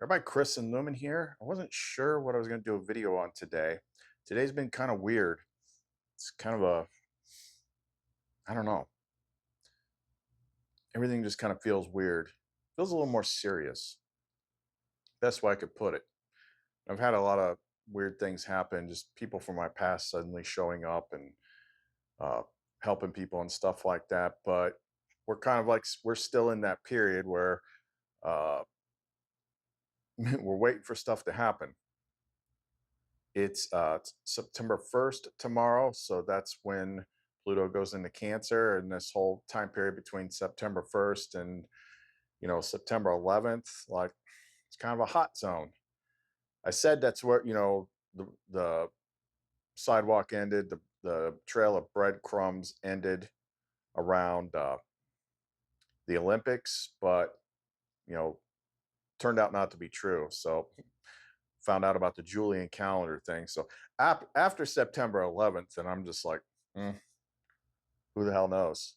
Everybody, Chris and Lumen here. I wasn't sure what I was going to do a video on today. Today's been kind of weird. It's kind of I don't know. Everything just kind of feels weird. Feels a little more serious. Best way I could put it. I've had a lot of weird things happen, just people from my past suddenly showing up and uh, helping people and stuff like that. But we're kind of like, we're still in that period where uh, we're waiting for stuff to happen. It's September 1st tomorrow, so that's when Pluto goes into Cancer, and this whole time period between September 1st and September 11th, like it's kind of a hot zone. I said that's where the sidewalk ended, the trail of breadcrumbs ended around the Olympics, but you know turned out not to be true. So found out about the Julian calendar thing. So after September 11th, and I'm just like, "Mm, who the hell knows?"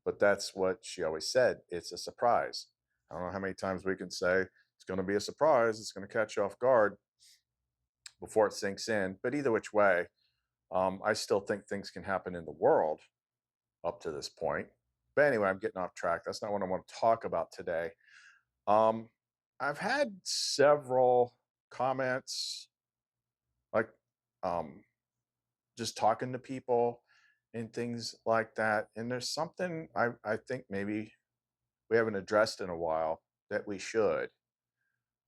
But that's what she always said. It's a surprise. I don't know how many times we can say it's going to be a surprise. It's going to catch you off guard before it sinks in. But either which way, I still think things can happen in the world up to this point. But anyway, I'm getting off track. That's not what I want to talk about today. Um, I've had several comments like um, just talking to people and things like that. And there's something I think maybe we haven't addressed in a while that we should.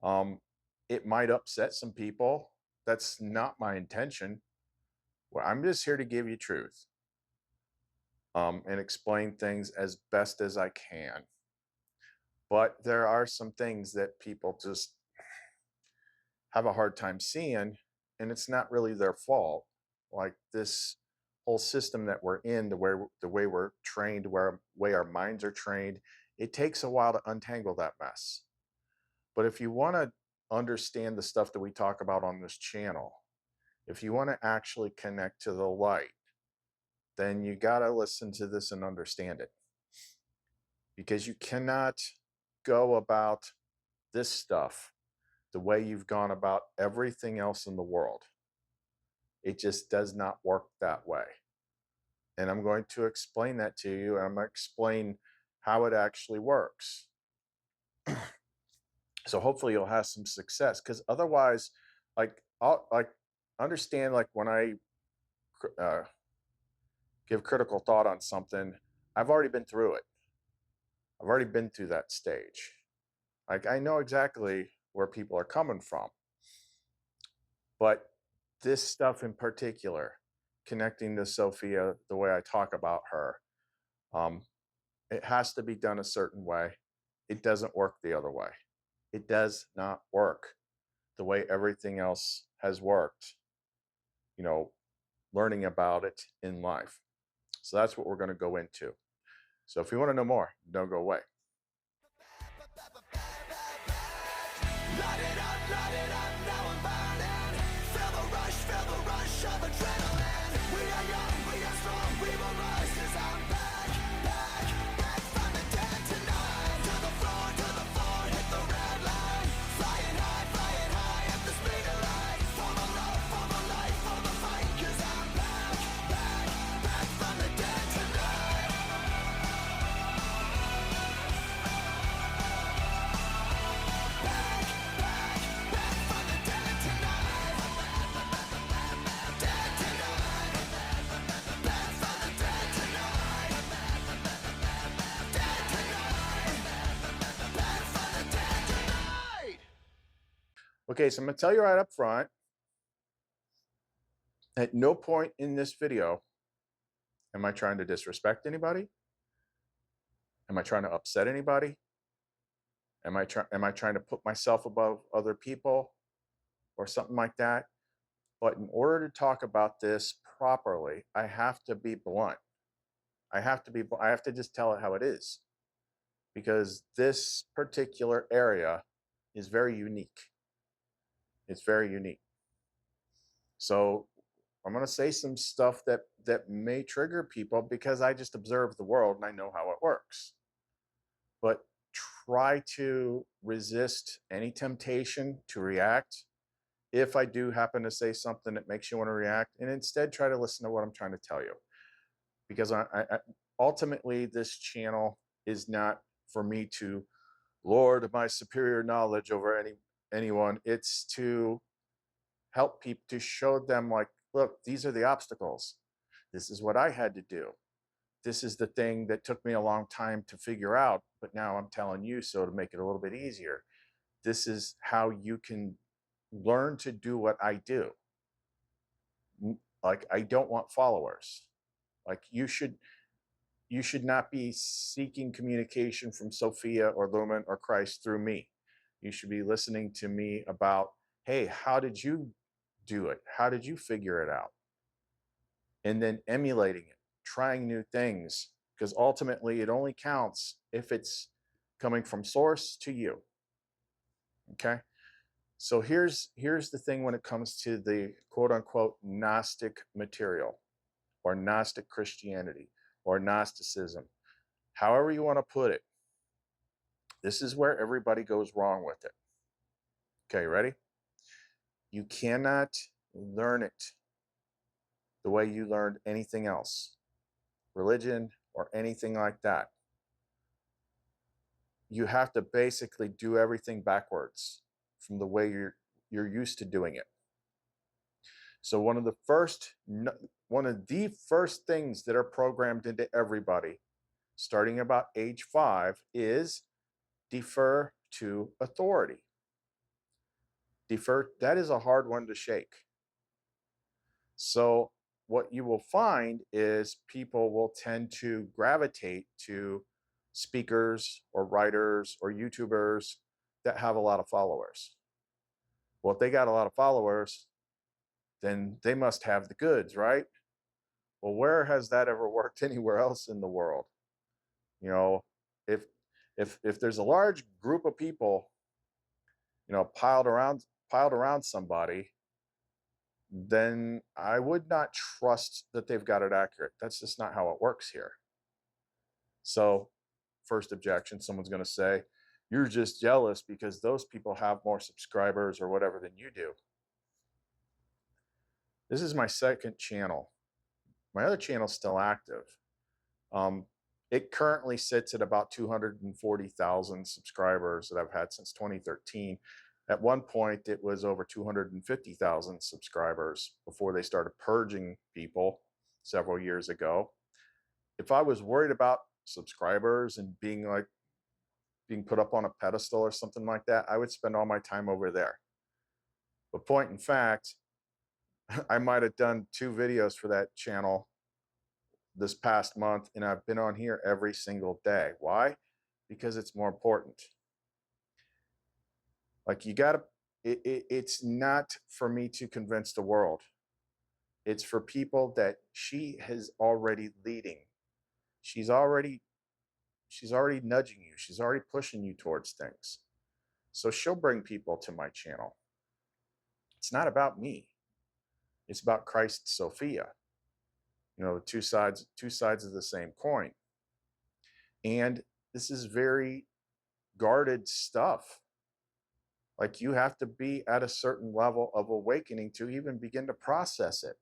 Um, it might upset some people. That's not my intention. Well, I'm just here to give you truth and explain things as best as I can. But there are some things that people just have a hard time seeing, and it's not really their fault. Like this whole system that we're in, the way we're trained, where way our minds are trained, it takes a while to untangle that mess. But if you want to understand the stuff that we talk about on this channel, if you want to actually connect to the light, then you got to listen to this and understand it. Because you cannot go about this stuff the way you've gone about everything else in the world. It just does not work that way. And I'm going to explain that to you. And I'm going to explain how it actually works. So hopefully you'll have some success, because otherwise, I'll like understand, like when I uh, give critical thought on something, I've already been through it. I've already been through that stage. Like I know exactly where people are coming from. But this stuff in particular, connecting to Sophia the way I talk about her, um, it has to be done a certain way. It doesn't work the other way. It does not work the way everything else has worked, you know, learning about it in life. So that's what we're going to go into. So if you want to know more, don't go away. Light it up, now I'm burning. Feel the rush of adrenaline. We are young, we are strong, we will rise. 'Cause I'm back, back from the dead tonight. To the floor, hit the red line. Flying high at the speed of light. For the love, for the life, for the fight. 'Cause I'm back from the dead tonight. Back from the dead tonight. Dead tonight. Back from the dead tonight. Dead tonight. Back from the dead tonight. Okay, so I'm going to tell you right up front, at no point in this video am I trying to disrespect anybody. Am I trying to upset anybody? Am I trying to put myself above other people or something like that? But in order to talk about this properly, I have to be blunt. I have to just tell it how it is, because this particular area is very unique. It's very unique. So I'm going to say some stuff that may trigger people, because I just observe the world and I know how it works. But try to resist any temptation to react if I do happen to say something that makes you want to react, and instead try to listen to what I'm trying to tell you. Because ultimately, this channel is not for me to lord my superior knowledge over anyone. It's to help people, to show them, like, look, these are the obstacles. This is what I had to do. This is the thing that took me a long time to figure out, but now I'm telling you so to make it a little bit easier. This is how you can learn to do what I do. Like, I don't want followers. Like, you should not be seeking communication from Sophia or Lumen or Christ through me. You should be listening to me about, hey, how did you do it? How did you figure it out? And then emulating it, trying new things, because ultimately it only counts if it's coming from source to you. Okay. So here's the thing when it comes to the quote unquote Gnostic material, or Gnostic Christianity, or Gnosticism, however you want to put it. This is where everybody goes wrong with it. Okay, ready? You cannot learn it the way you learned anything else, religion or anything like that. You have to basically do everything backwards from the way you're used to doing it. So one of the first things that are programmed into everybody starting about age 5 is defer to authority. Defer, that is a hard one to shake. So what you will find is people will tend to gravitate to speakers or writers or YouTubers that have a lot of followers. Well, if they got a lot of followers, then they must have the goods, right? Well, where has that ever worked anywhere else in the world? You know, if if there's a large group of people, piled around somebody, then I would not trust that they've got it accurate. That's just not how it works here. So, first objection, someone's going to say, you're just jealous because those people have more subscribers or whatever than you do. This is my second channel. My other channel is still active. Um, it currently sits at about 240,000 subscribers that I've had since 2013. At one point, it was over 250,000 subscribers before they started purging people several years ago. If I was worried about subscribers and being put up on a pedestal or something like that, I would spend all my time over there. But point in fact, I might have done 2 videos for that channel this past month, and I've been on here every single day. Why? Because it's more important. Like, you gotta, it's not for me to convince the world. It's for people that she is already leading. She's already nudging you. She's already pushing you towards things. So she'll bring people to my channel. It's not about me. It's about Christ Sophia. Two sides of the same coin. And this is very guarded stuff. Like, you have to be at a certain level of awakening to even begin to process it.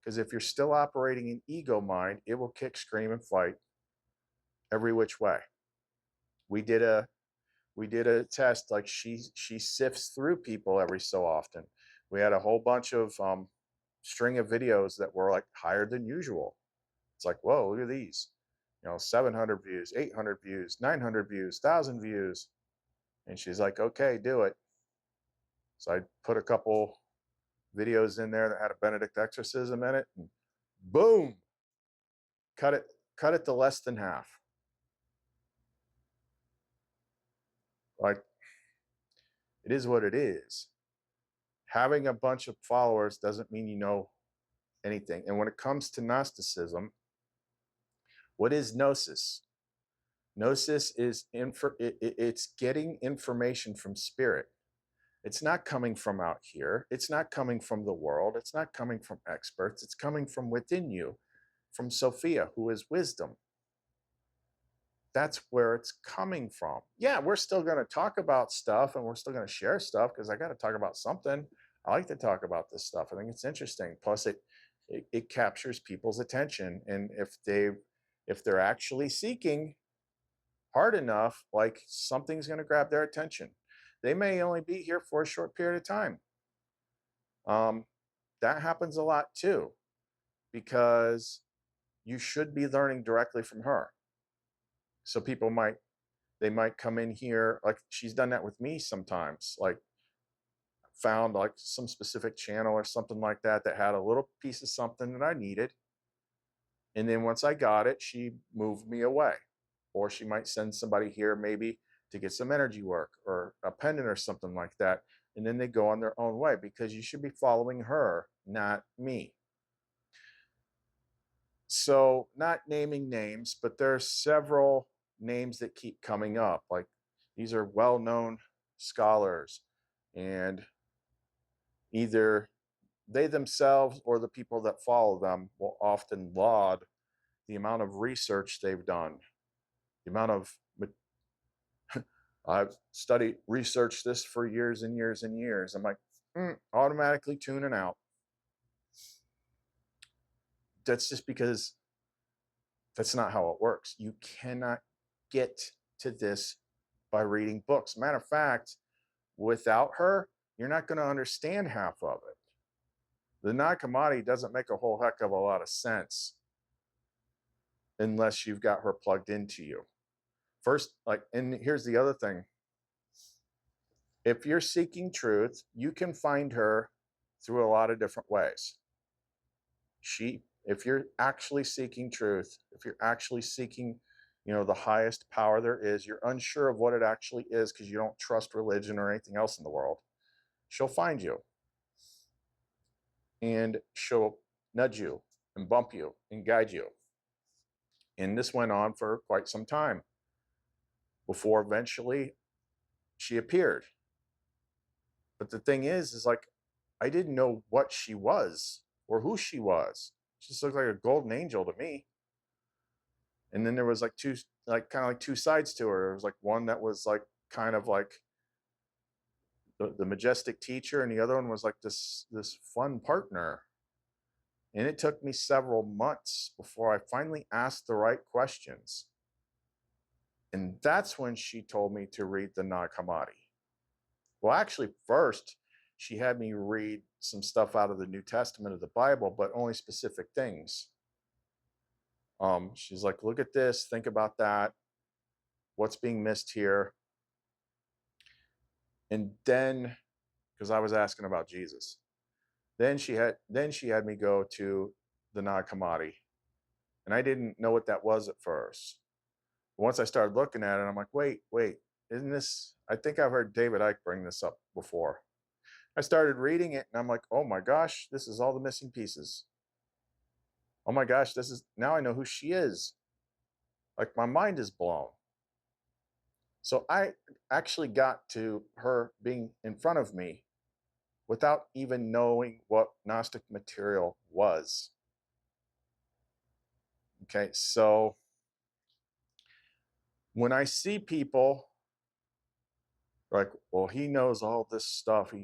Because if you're still operating in ego mind, it will kick, scream, and fight every which way. We did a test. Like, she sifts through people every so often. We had a whole bunch of string of videos that were like higher than usual. It's like, whoa, look at these. 700 views, 800 views, 900 views, 1,000 views. And she's like, okay, do it. So I put a couple videos in there that had a Benedict exorcism in it, and boom, cut it to less than half. Like, it is what it is. Having a bunch of followers doesn't mean you know anything. And when it comes to Gnosticism, what is Gnosis? Gnosis is it's getting information from spirit. It's not coming from out here. It's not coming from the world. It's not coming from experts. It's coming from within you, from Sophia, who is wisdom. That's where it's coming from. Yeah, we're still going to talk about stuff and we're still going to share stuff because I got to talk about something. I like to talk about this stuff. I think it's interesting. Plus, it captures people's attention, and if they're actually seeking hard enough, like something's going to grab their attention. They may only be here for a short period of time. Um, that happens a lot too, because you should be learning directly from her. So people might they might come in here, like she's done that with me sometimes, like found like some specific channel or something like that that had a little piece of something that I needed. And then once I got it, she moved me away. Or she might send somebody here maybe to get some energy work or a pendant or something like that. And then they go on their own way because you should be following her, not me. So, not naming names, but there are several names that keep coming up. Like these are well known scholars, and either they themselves or the people that follow them will often laud the amount of research they've done, the amount of I've studied, researched this for years and years and years. I'm like, automatically tuning out. That's just because that's not how it works. You cannot get to this by reading books. Matter of fact, without her, you're not going to understand half of it. The Nakamati doesn't make a whole heck of a lot of sense unless you've got her plugged into you. First, like, and here's the other thing. If you're seeking truth, you can find her through a lot of different ways. If you're actually seeking truth, if you're actually seeking, the highest power there is, you're unsure of what it actually is because you don't trust religion or anything else in the world, she'll find you and she'll nudge you and bump you and guide you. And this went on for quite some time before eventually she appeared. But the thing is like, I didn't know what she was or who she was. She just looked like a golden angel to me. And then there was like kind of like two sides to her. There was like one that was like kind of like the majestic teacher, and the other one was like this fun partner. And it took me several months before I finally asked the right questions. And that's when she told me to read the Nag Hammadi. Well, actually, first, she had me read some stuff out of the New Testament of the Bible, but only specific things. She's like, look at this, think about that, what's being missed here. And then, because I was asking about Jesus, then she had me go to the Nag Hammadi. And I didn't know what that was at first. But once I started looking at it, I'm like, wait, isn't this, I think I've heard David Icke bring this up before. I started reading it and I'm like, oh my gosh, this is all the missing pieces. Oh my gosh, now I know who she is. Like my mind is blown. So I actually got to her being in front of me without even knowing what Gnostic material was. Okay, so when I see people like, well, he knows all this stuff.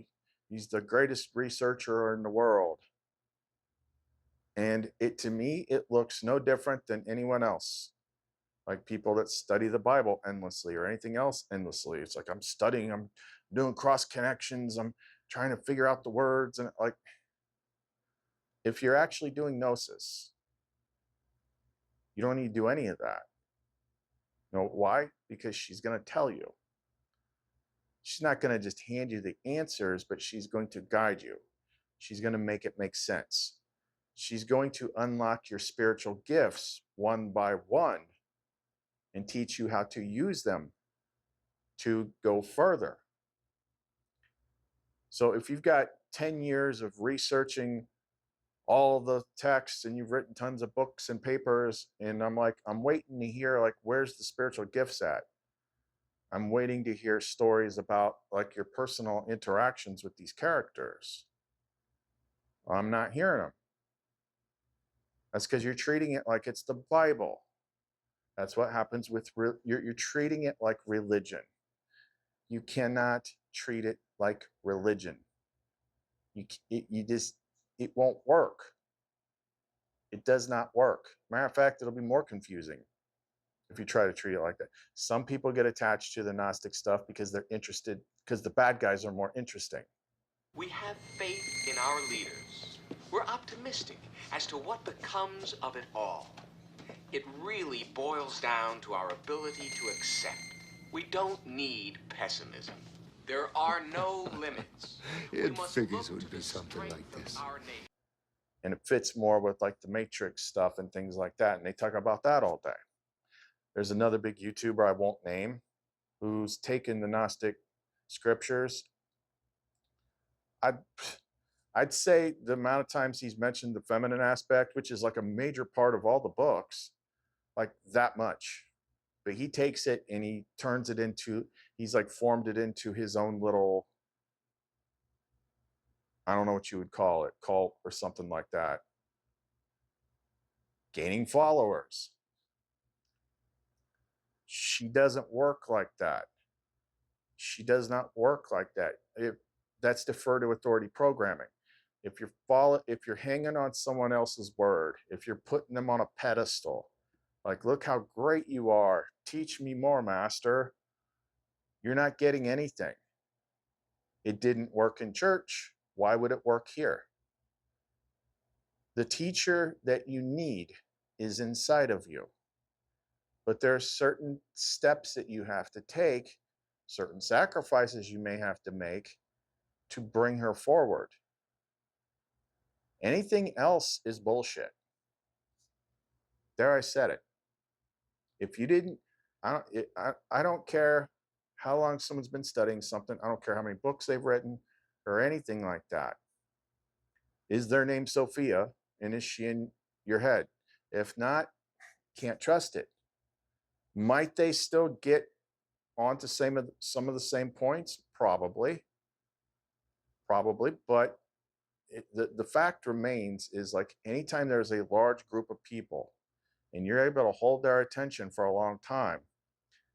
He's the greatest researcher in the world. And to me, it looks no different than anyone else. Like people that study the Bible endlessly or anything else endlessly. It's like I'm studying, I'm doing cross connections, I'm trying to figure out the words. And like, if you're actually doing gnosis, you don't need to do any of that. You know why? Because she's going to tell you. She's not going to just hand you the answers, but she's going to guide you. She's going to make it make sense. She's going to unlock your spiritual gifts one by one and teach you how to use them to go further. So if you've got 10 years of researching all the texts and you've written tons of books and papers, and I'm waiting to hear like, where's the spiritual gifts at? I'm waiting to hear stories about like your personal interactions with these characters. I'm not hearing them. That's because you're treating it like it's the Bible. That's what happens with you're treating it like religion. You cannot treat it like religion. You just it won't work. It does not work. Matter of fact, it'll be more confusing if you try to treat it like that. Some people get attached to the Gnostic stuff because they're interested, because the bad guys are more interesting. We have faith in our leaders. We're optimistic as to what becomes of it all. It really boils down to our ability to accept. We don't need pessimism. There are no limits. It figures it would be something like this. And it fits more with like the Matrix stuff and things like that. And they talk about that all day. There's another big YouTuber I won't name who's taken the Gnostic scriptures. I'd, I'd say the amount of times he's mentioned the feminine aspect, which is like a major part of all the books, like that much. But he takes it and he turns it into, he's like formed it into his own little, I don't know what you would call it, cult or something like that. Gaining followers. She doesn't work like that. She does not work like that. That's defer to authority programming. If you're hanging on someone else's word, if you're putting them on a pedestal, like, look how great you are, teach me more, master, you're not getting anything. It didn't work in church. Why would it work here? The teacher that you need is inside of you. But there are certain steps that you have to take, certain sacrifices you may have to make to bring her forward. Anything else is bullshit. There, I said it. If you didn't, I don't care how long someone's been studying something. I don't care how many books they've written or anything like that. Is their name Sophia, and is she in your head? If not, can't trust it. Might they still get onto some of the same points? Probably, but the fact remains is like anytime there's a large group of people and you're able to hold their attention for a long time,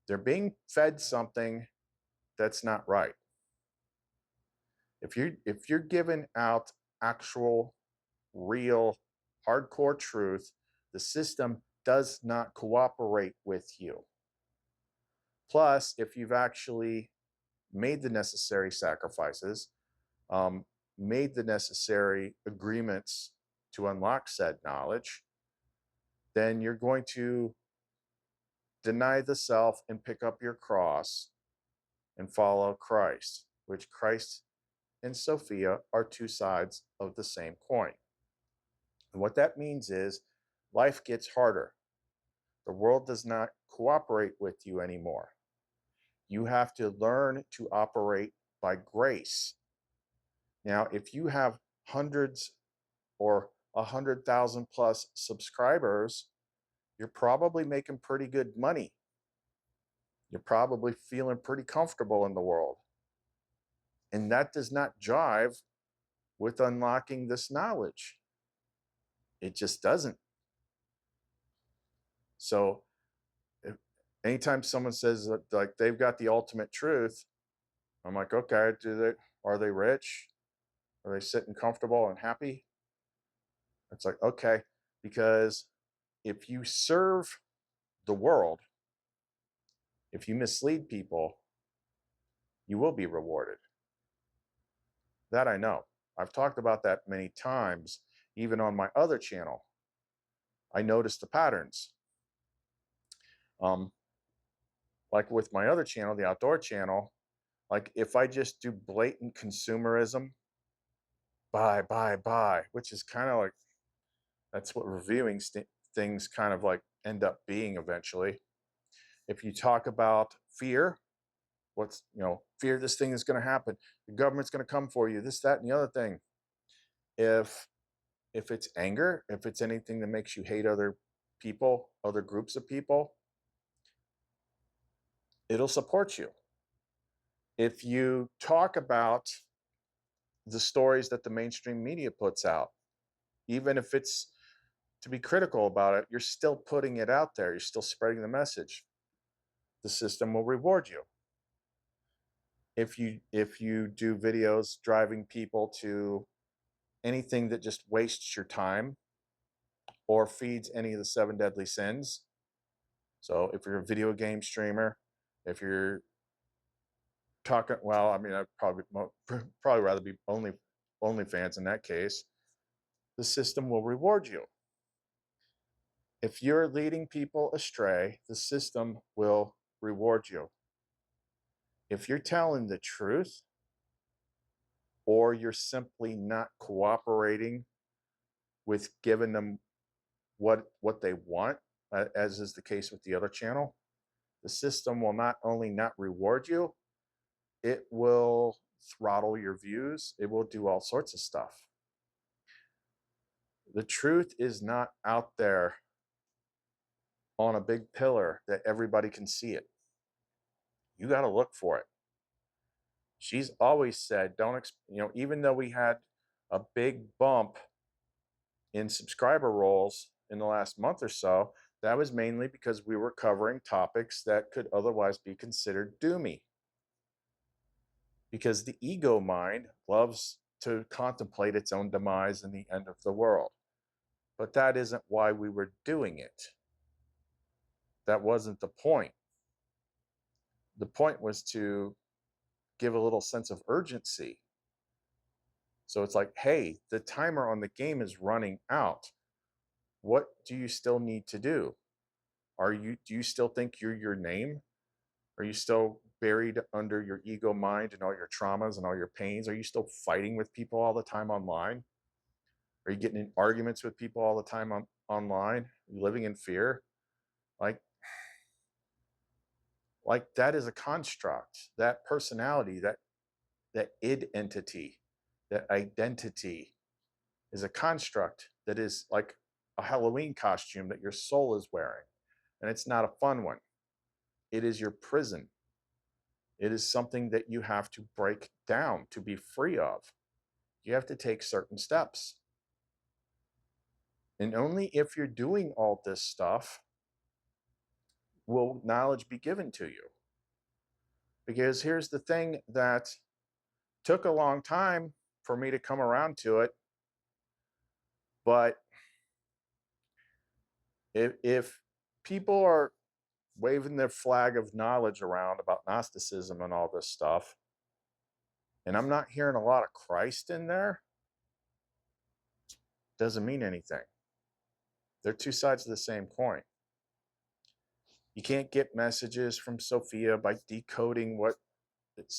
they're being fed something that's not right. If you're giving out actual, real, hardcore truth, the system does not cooperate with you. Plus, if you've actually made the necessary sacrifices, made the necessary agreements to unlock said knowledge, then you're going to deny the self and pick up your cross and follow Christ, which Christ and Sophia are two sides of the same coin. And what that means is life gets harder. The world does not cooperate with you anymore. You have to learn to operate by grace. Now, if you have hundreds or 100,000 plus subscribers, you're probably making pretty good money. You're probably feeling pretty comfortable in the world. And that does not jive with unlocking this knowledge. It just doesn't. So, anytime someone says that, like, they've got the ultimate truth, I'm like, okay, are they rich? Are they sitting comfortable and happy? It's like, okay, because if you serve the world, if you mislead people, you will be rewarded. That I know. I've talked about that many times, even on my other channel. I noticed the patterns. Like with my other channel, the outdoor channel, like if I just do blatant consumerism, buy, which is kind of like, that's what reviewing things kind of like end up being eventually. If you talk about fear, fear this thing is going to happen, the government's going to come for you, this, that, and the other thing. If it's anger, if it's anything that makes you hate other people, other groups of people, it'll support you. If you talk about the stories that the mainstream media puts out, even if it's to be critical about it, you're still putting it out there. You're still spreading the message. The system will reward you. If you do videos driving people to anything that just wastes your time or feeds any of the seven deadly sins. So if you're a video game streamer, if you're talking, well, I mean, I'd probably rather be OnlyFans in that case. The system will reward you. If you're leading people astray, the system will reward you. If you're telling the truth, or you're simply not cooperating with giving them what they want, as is the case with the other channel, the system will not only not reward you, it will throttle your views. It will do all sorts of stuff. The truth is not out there on a big pillar that everybody can see it. You got to look for it. She's always said, even though we had a big bump in subscriber rolls in the last month or so, that was mainly because we were covering topics that could otherwise be considered doomy. Because the ego mind loves to contemplate its own demise and the end of the world. But that isn't why we were doing it. That wasn't the point. The point was to give a little sense of urgency. So it's like, hey, the timer on the game is running out. What do you still need to do? Do you still think you're your name? Are you still buried under your ego mind and all your traumas and all your pains? Are you still fighting with people all the time online? Are you getting in arguments with people all the time online? Are you living in fear? Like that is a construct. That personality, that id entity, that identity is a construct that is like a Halloween costume that your soul is wearing. And it's not a fun one. It is your prison. It is something that you have to break down to be free of. You have to take certain steps. And only if you're doing all this stuff will knowledge be given to you. Because here's the thing that took a long time for me to come around to it. But if people are waving their flag of knowledge around about Gnosticism and all this stuff, and I'm not hearing a lot of Christ in there, doesn't mean anything. They're two sides of the same coin. You can't get messages from Sophia by decoding what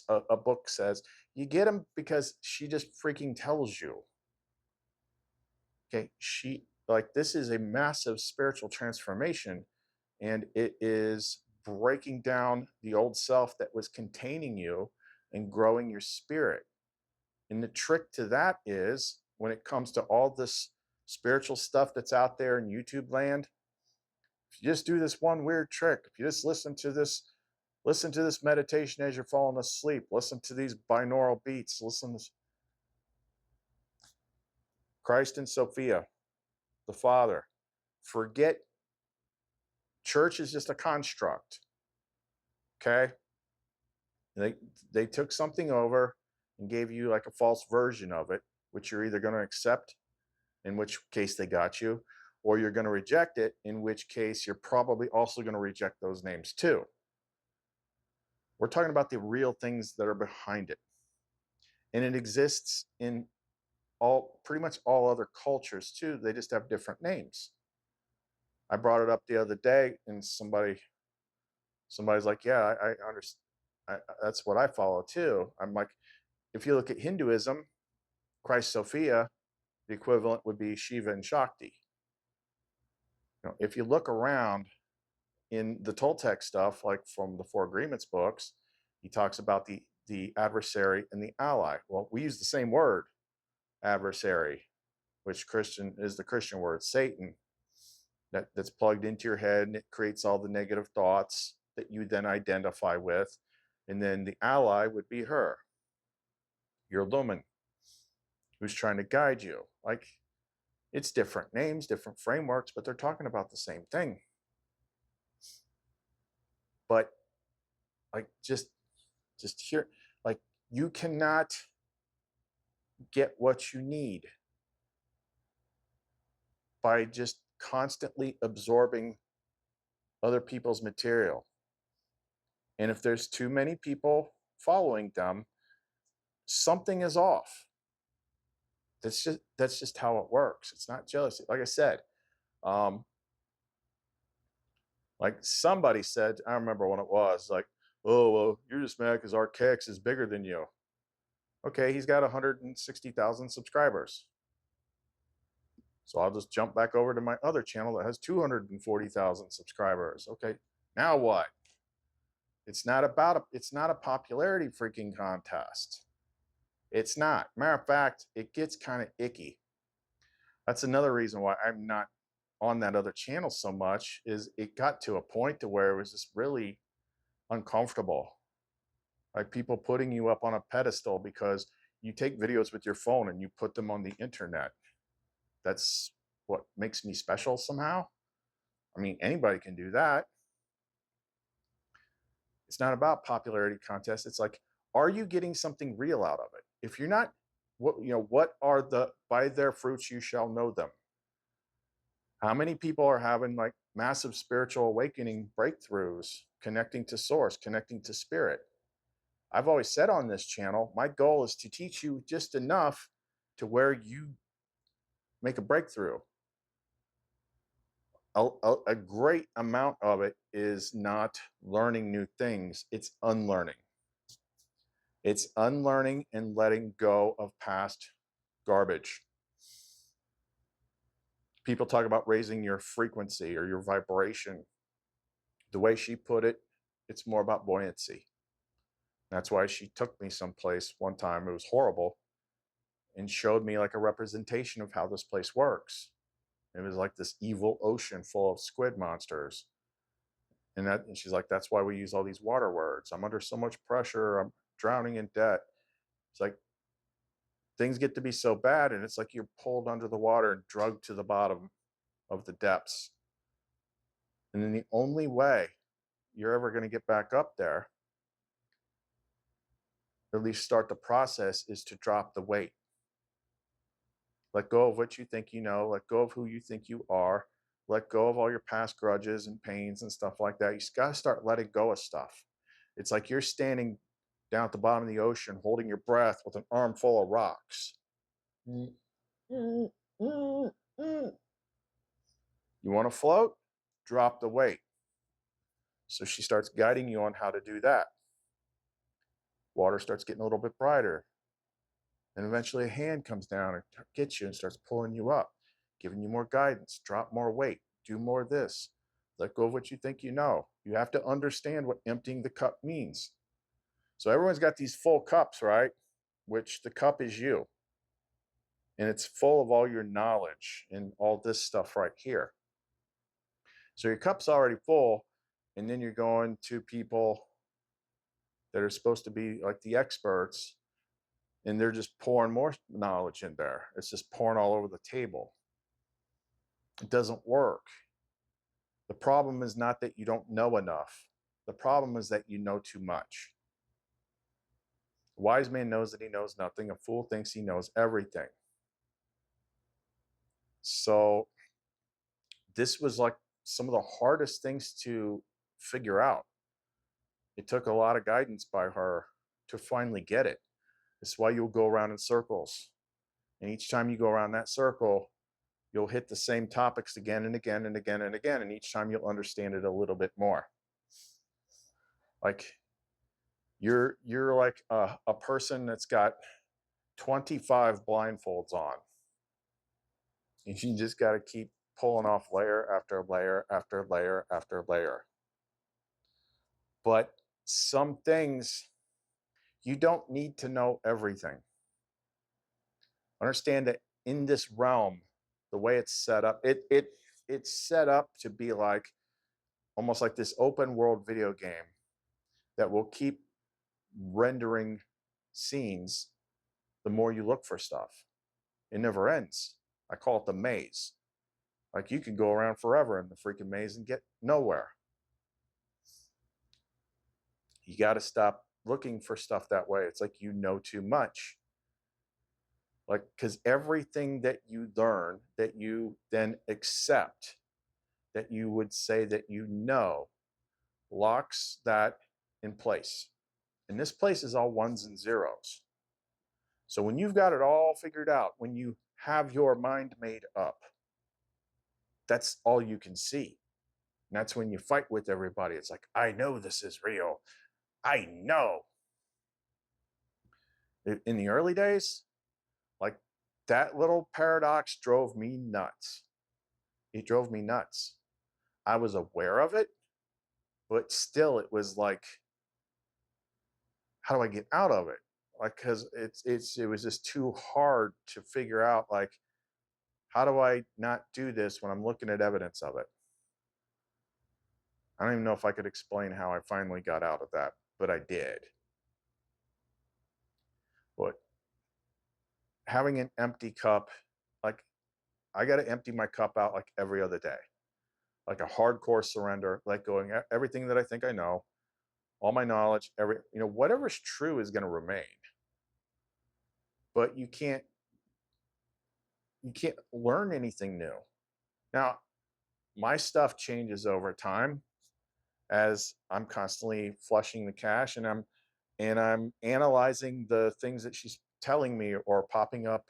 a book says. You get them because she just freaking tells you. Okay, this is a massive spiritual transformation, and it is breaking down the old self that was containing you and growing your spirit. And the trick to that is, when it comes to all this spiritual stuff that's out there in YouTube land, if you just do this one weird trick, if you just listen to this meditation as you're falling asleep, listen to these binaural beats, listen to Christ and Sophia, the Father. Forget church is just a construct. Okay? They took something over and gave you like a false version of it, which you're either going to accept, in which case they got you, or you're going to reject it, in which case you're probably also going to reject those names too. We're talking about the real things that are behind it. And it exists in pretty much all other cultures too. They just have different names. I brought it up the other day, and somebody's like, yeah, I understand. That's what I follow too. I'm like, if you look at Hinduism, Christ Sophia, the equivalent would be Shiva and Shakti. If you look around in the Toltec stuff, like from the Four Agreements books, he talks about the adversary and the ally. Well, we use the same word, adversary, which is the Christian word, Satan, that's plugged into your head, and it creates all the negative thoughts that you then identify with. And then the ally would be her, your lumen, who's trying to guide you. Like, It's different names, different frameworks, but they're talking about the same thing. But like just here, like you cannot get what you need by just constantly absorbing other people's material. And if there's too many people following them, something is off. That's just how it works. It's not jealousy. Like I said, um, like somebody said, I don't remember when it was, like, oh well, you're just mad because Archaix is bigger than you. Okay, he's got 160,000 subscribers. So I'll just jump back over to my other channel that has 240,000 subscribers. Okay, now what? It's not a popularity freaking contest. It's not. Matter of fact, it gets kind of icky. That's another reason why I'm not on that other channel so much, is it got to a point to where it was just really uncomfortable. Like people putting you up on a pedestal because you take videos with your phone and you put them on the internet. That's what makes me special somehow. I mean, anybody can do that. It's not about popularity contests. It's like, are you getting something real out of it? If you're not, what are the, by their fruits you shall know them? How many people are having like massive spiritual awakening breakthroughs, connecting to source, connecting to spirit? I've always said on this channel, my goal is to teach you just enough to where you make a breakthrough. A great amount of it is not learning new things, it's unlearning. It's unlearning and letting go of past garbage. People talk about raising your frequency or your vibration. The way she put it, it's more about buoyancy. That's why she took me someplace one time, it was horrible, and showed me like a representation of how this place works. It was like this evil ocean full of squid monsters. And she's like, that's why we use all these water words. I'm under so much pressure. I'm drowning in debt. It's like things get to be so bad, and it's like you're pulled under the water and drugged to the bottom of the depths. And then the only way you're ever going to get back up there, or at least start the process, is to drop the weight. Let go of what you think you know. Let go of who you think you are. Let go of all your past grudges and pains and stuff like that. You got to start letting go of stuff. It's like you're standing down at the bottom of the ocean holding your breath with an armful of rocks. You want to float? Drop the weight. So she starts guiding you on how to do that. Water starts getting a little bit brighter. And eventually a hand comes down and gets you and starts pulling you up, giving you more guidance, drop more weight, do more of this. Let go of what you think you know. You have to understand what emptying the cup means. So everyone's got these full cups, right? Which the cup is you. And it's full of all your knowledge and all this stuff right here. So your cup's already full, and then you're going to people that are supposed to be like the experts, and they're just pouring more knowledge in there. It's just pouring all over the table. It doesn't work. The problem is not that you don't know enough. The problem is that you know too much. A wise man knows that he knows nothing. A fool thinks he knows everything. So this was like some of the hardest things to figure out. It took a lot of guidance by her to finally get it. It's why you'll go around in circles. And each time you go around that circle, you'll hit the same topics again and again and again and again. And each time you'll understand it a little bit more. Like you're like a person that's got 25 blindfolds on. And you just got to keep pulling off layer after layer after layer after layer. But some things, you don't need to know everything. Understand that in this realm, the way it's set up, it's set up to be like almost like this open world video game that will keep rendering scenes the more you look for stuff. It never ends. I call it the maze. Like, you can go around forever in the freaking maze and get nowhere. You got to stop looking for stuff that way. It's like you know too much. Like, because everything that you learn, that you then accept, that you would say that you know, locks that in place. And this place is all ones and zeros. So when you've got it all figured out, when you have your mind made up, that's all you can see. And that's when you fight with everybody. It's like, I know this is real. I know. In the early days, like, that little paradox drove me nuts. It drove me nuts. I was aware of it, but still it was like, how do I get out of it? Like, because it was just too hard to figure out, like, how do I not do this when I'm looking at evidence of it? I don't even know if I could explain how I finally got out of that, but I did. But having an empty cup, like, I got to empty my cup out like every other day, like a hardcore surrender, like going everything that I think I know, all my knowledge, whatever's true is going to remain. But you can't learn anything new. Now, my stuff changes over time as I'm constantly flushing the cache, and I'm analyzing the things that she's telling me or popping up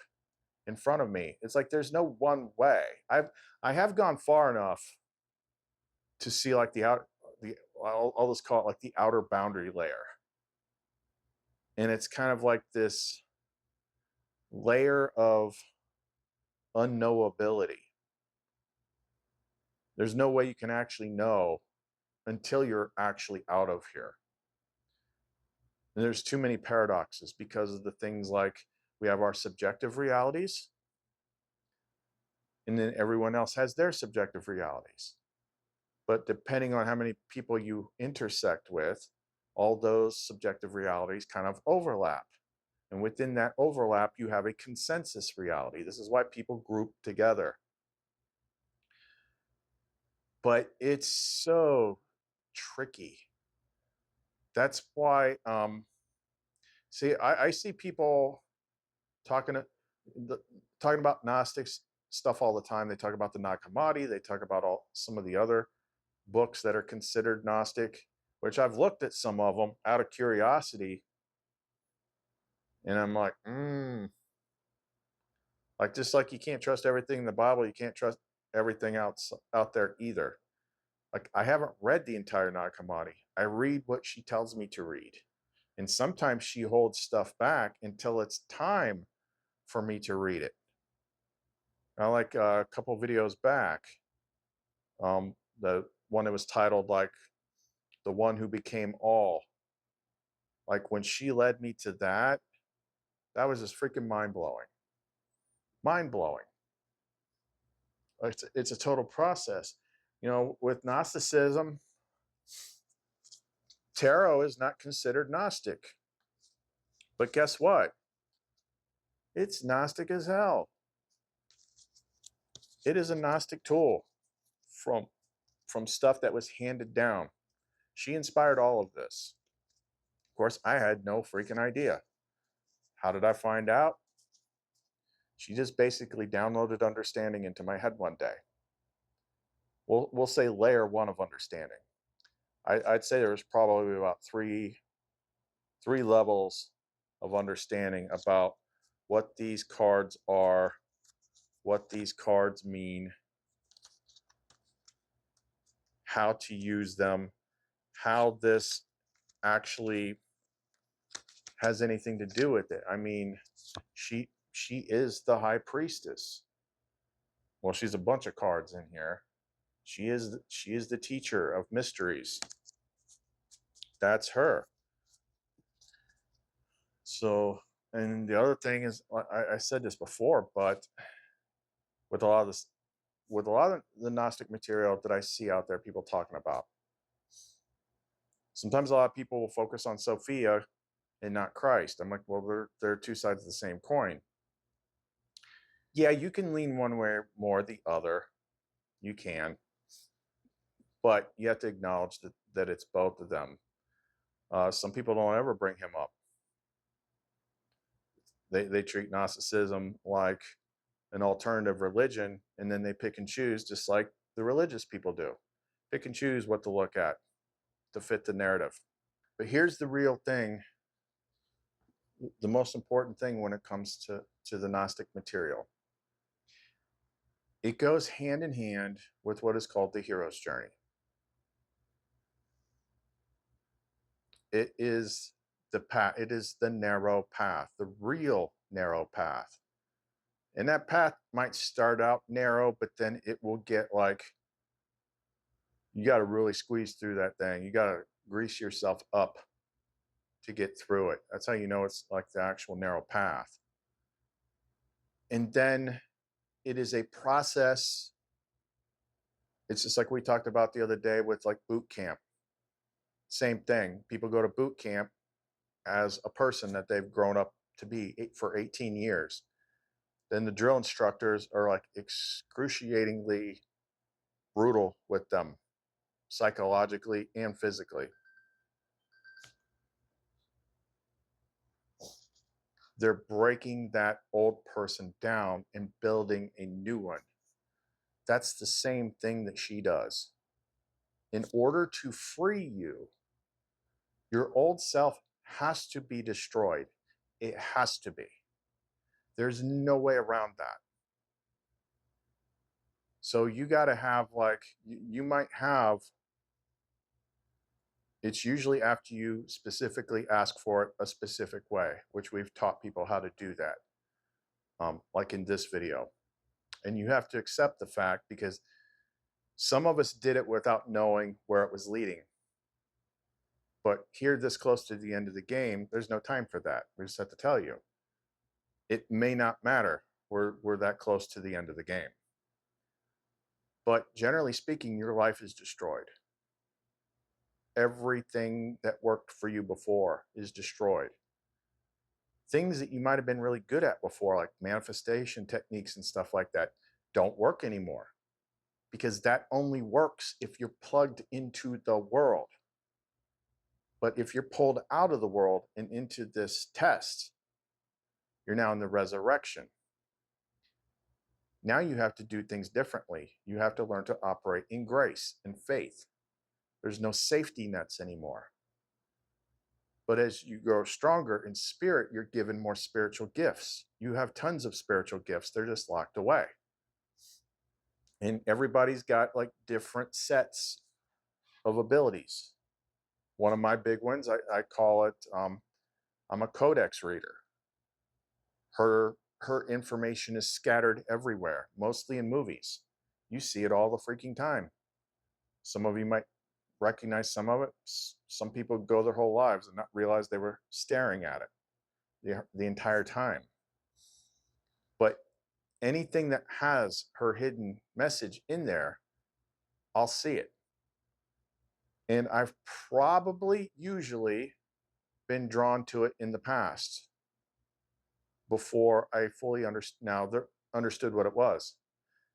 in front of me. It's like there's no one way. I have gone far enough to see, like, I'll just call it like the outer boundary layer. And it's kind of like this layer of unknowability. There's no way you can actually know until you're actually out of here. And there's too many paradoxes because of the things like we have our subjective realities, and then everyone else has their subjective realities. But depending on how many people you intersect with, all those subjective realities kind of overlap. And within that overlap, you have a consensus reality. This is why people group together. But it's so tricky. That's why, see, I see people talking talking about Gnostics stuff all the time. They talk about the Nag Hammadi. They talk about some of the other books that are considered Gnostic, which I've looked at some of them out of curiosity, and I'm like, like, just like you can't trust everything in the Bible, you can't trust everything out there either. Like, I haven't read the entire Nag Hammadi. I read what she tells me to read, and sometimes she holds stuff back until it's time for me to read it. Now, like a couple videos back, the one that was titled like "The One Who Became All," like, when she led me to that, that was just freaking mind blowing. Mind blowing. It's a total process. With Gnosticism, tarot is not considered Gnostic. But guess what? It's Gnostic as hell. It is a Gnostic tool from stuff that was handed down. She inspired all of this. Of course, I had no freaking idea. How did I find out? She just basically downloaded understanding into my head one day. We'll say layer one of understanding. I'd say there was probably about three levels of understanding about what these cards are, what these cards mean, how to use them, how this actually has anything to do with it. I mean, she is the high priestess. Well, she's a bunch of cards in here. She is the teacher of mysteries. That's her. So, and the other thing is, I said this before, but with a lot of the Gnostic material that I see out there, people talking about, sometimes a lot of people will focus on Sophia and not Christ. I'm like, well, they're two sides of the same coin. Yeah, you can lean one way more the other. You can, but you have to acknowledge that it's both of them. Some people don't ever bring him up. They treat Gnosticism like an alternative religion, and then they pick and choose, just like the religious people do. Pick and choose what to look at to fit the narrative. But here's the real thing, the most important thing when it comes to the Gnostic material. It goes hand in hand with what is called the hero's journey. It is the path, it is the narrow path, the real narrow path. And that path might start out narrow, but then it will get like, you got to really squeeze through that thing. You got to grease yourself up to get through it. That's how you know it's like the actual narrow path. And then it is a process. It's just like we talked about the other day with like boot camp. Same thing. People go to boot camp as a person that they've grown up to be for 18 years. Then the drill instructors are like excruciatingly brutal with them, psychologically and physically. They're breaking that old person down and building a new one. That's the same thing that she does. In order to free you, your old self has to be destroyed. It has to be. There's no way around that. So you got to have like, you might have, it's usually after you specifically ask for it a specific way, which we've taught people how to do that, like in this video. And you have to accept the fact, because some of us did it without knowing where it was leading. But here, this close to the end of the game, there's no time for that. We just have to tell you. It may not matter. We're that close to the end of the game. But generally speaking, your life is destroyed. Everything that worked for you before is destroyed. Things that you might have been really good at before, like manifestation techniques and stuff like that, don't work anymore, because that only works if you're plugged into the world. But if you're pulled out of the world and into this test, you're now in the resurrection. Now you have to do things differently. You have to learn to operate in grace and faith. There's no safety nets anymore. But as you grow stronger in spirit, you're given more spiritual gifts. You have tons of spiritual gifts. They're just locked away. And everybody's got like different sets of abilities. One of my big ones, I call it, I'm a codex reader. Her information is scattered everywhere, mostly in movies. You see it all the freaking time. Some of you might recognize some of it. Some people go their whole lives and not realize they were staring at it the entire time. But anything that has her hidden message in there, I'll see it. And I've probably usually been drawn to it in the past before I fully understood what it was.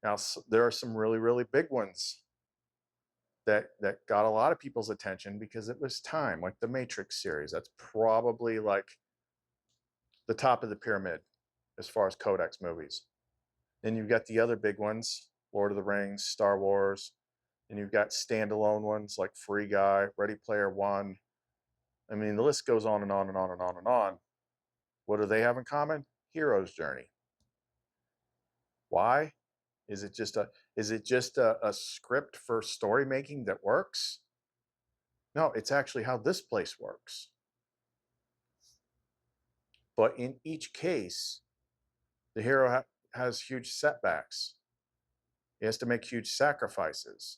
Now, there are some really, really big ones that got a lot of people's attention because it was time, like the Matrix series. That's probably like the top of the pyramid as far as Codex movies. Then you've got the other big ones, Lord of the Rings, Star Wars, and you've got standalone ones like Free Guy, Ready Player One. I mean, the list goes on and on and on and on and on. What do they have in common? Hero's journey. Why? Is it just a script for story making that works? No, it's actually how this place works. But in each case, the hero has huge setbacks. He has to make huge sacrifices.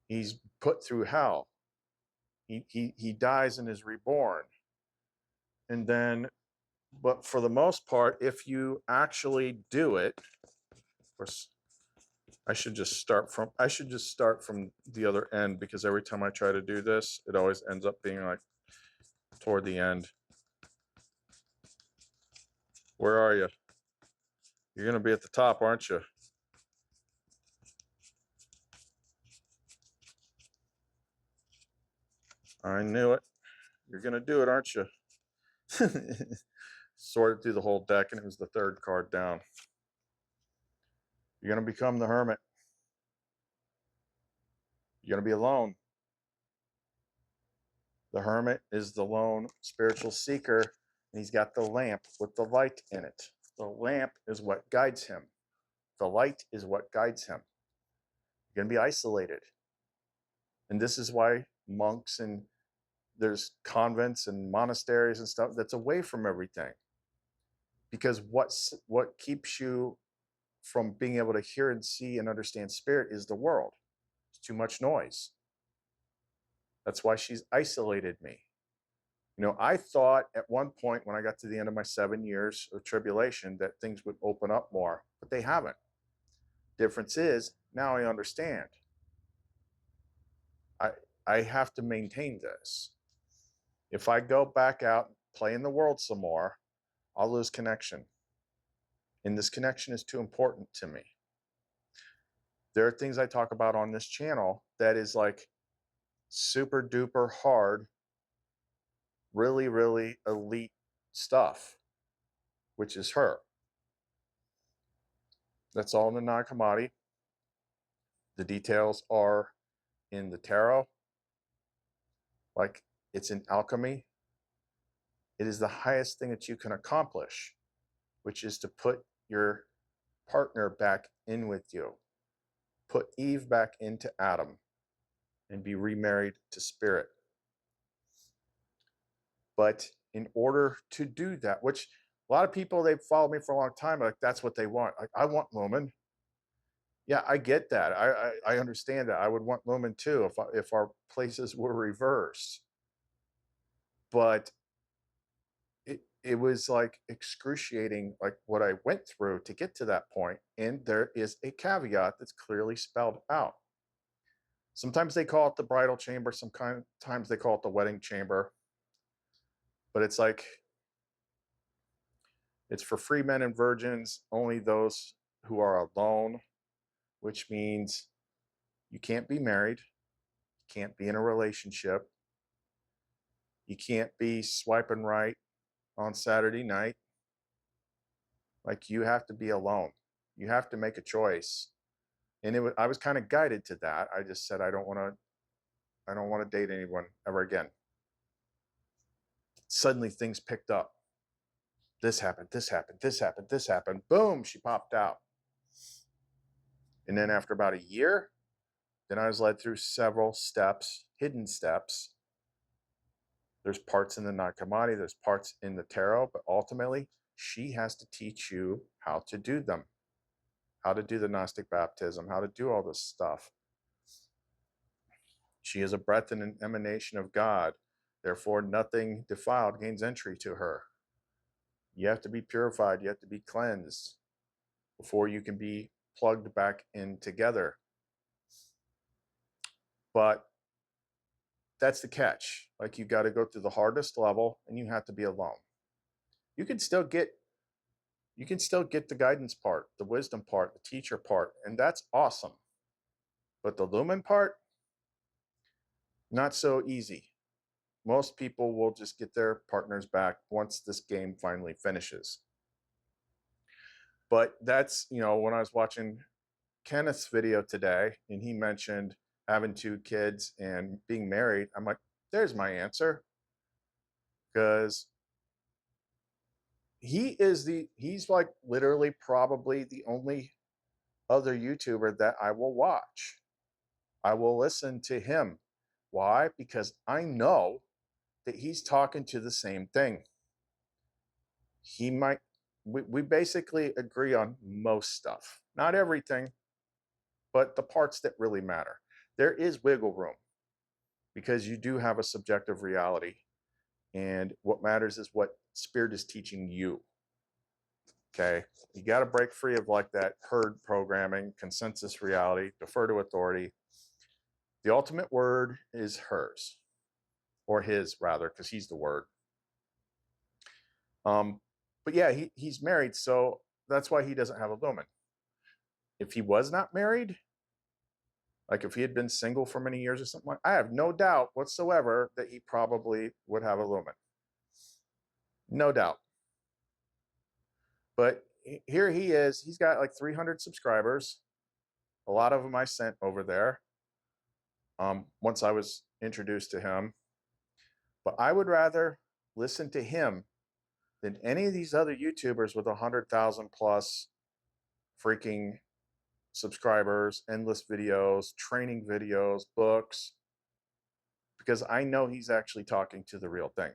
He's put through hell. He dies and is reborn. And then, but for the most part, if you actually do it, of course, I should just start from the other end, because every time I try to do this, it always ends up being like toward the end. Where are you? You're going to be at the top, aren't you? I knew it. You're going to do it, aren't you? Sorted through the whole deck, and it was the third card down. You're going to become the hermit. You're going to be alone. The hermit is the lone spiritual seeker, and he's got the lamp with the light in it. The lamp is what guides him. The light is what guides him. You're going to be isolated. And this is why monks and there's convents and monasteries and stuff that's away from everything. Because what keeps you from being able to hear and see and understand spirit is the world. It's too much noise. That's why she's isolated me. You know, I thought at one point when I got to the end of my 7 years of tribulation that things would open up more, but they haven't. Difference is now I understand. I have to maintain this. If I go back out and play in the world some more, I'll lose connection. And this connection is too important to me. There are things I talk about on this channel that is like super duper hard, really, really elite stuff, which is her. That's all in the Nag Hammadi. The details are in the tarot. Like, it's in alchemy. It is the highest thing that you can accomplish, which is to put your partner back in with you. Put Eve back into Adam and be remarried to spirit. But in order to do that, which a lot of people, they've followed me for a long time, like that's what they want. Like, I want Lumen. Yeah, I get that. I understand that. I would want Lumen too if our places were reversed. But it was like excruciating, like what I went through to get to that point. And there is a caveat that's clearly spelled out. Sometimes they call it the bridal chamber. Sometimes they call it the wedding chamber. But it's like, it's for free men and virgins, only those who are alone, which means you can't be married, you can't be in a relationship, you can't be swiping right on Saturday night. Like, you have to be alone. You have to make a choice. And I was kind of guided to that. I just said I don't want to date anyone ever again. Suddenly things picked up. This happened, this happened, this happened, this happened. Boom, she popped out. And then after about a year, then I was led through several steps, hidden steps. There's parts in the Nag Hammadi, there's parts in the tarot, but ultimately she has to teach you how to do them, how to do the Gnostic baptism, how to do all this stuff. She is a breath and an emanation of God. Therefore, nothing defiled gains entry to her. You have to be purified. You have to be cleansed before you can be plugged back in together. But that's the catch. Like, you got to go through the hardest level and you have to be alone. You can still get the guidance part, the wisdom part, the teacher part, and that's awesome. But the lumen part, not so easy. Most people will just get their partners back once this game finally finishes. But that's, you know, when I was watching Kenneth's video today and he mentioned having 2 kids and being married, I'm like, there's my answer. Because he's like literally probably the only other YouTuber that I will watch. I will listen to him. Why? Because I know that he's talking to the same thing. We basically agree on most stuff. Not everything, but the parts that really matter. There is wiggle room because you do have a subjective reality. And what matters is what spirit is teaching you. Okay, you got to break free of like that herd programming, consensus reality, defer to authority. The ultimate word is hers, or his rather, because he's the word. But yeah, he's married. So that's why he doesn't have a lumen. If he was not married, like if he had been single for many years or something, I have no doubt whatsoever that he probably would have a lumen. No doubt. But here he is. He's got like 300 subscribers. A lot of them I sent over there once I was introduced to him. But I would rather listen to him than any of these other YouTubers with 100,000 plus freaking subscribers, endless videos, training videos, books, because I know he's actually talking to the real thing.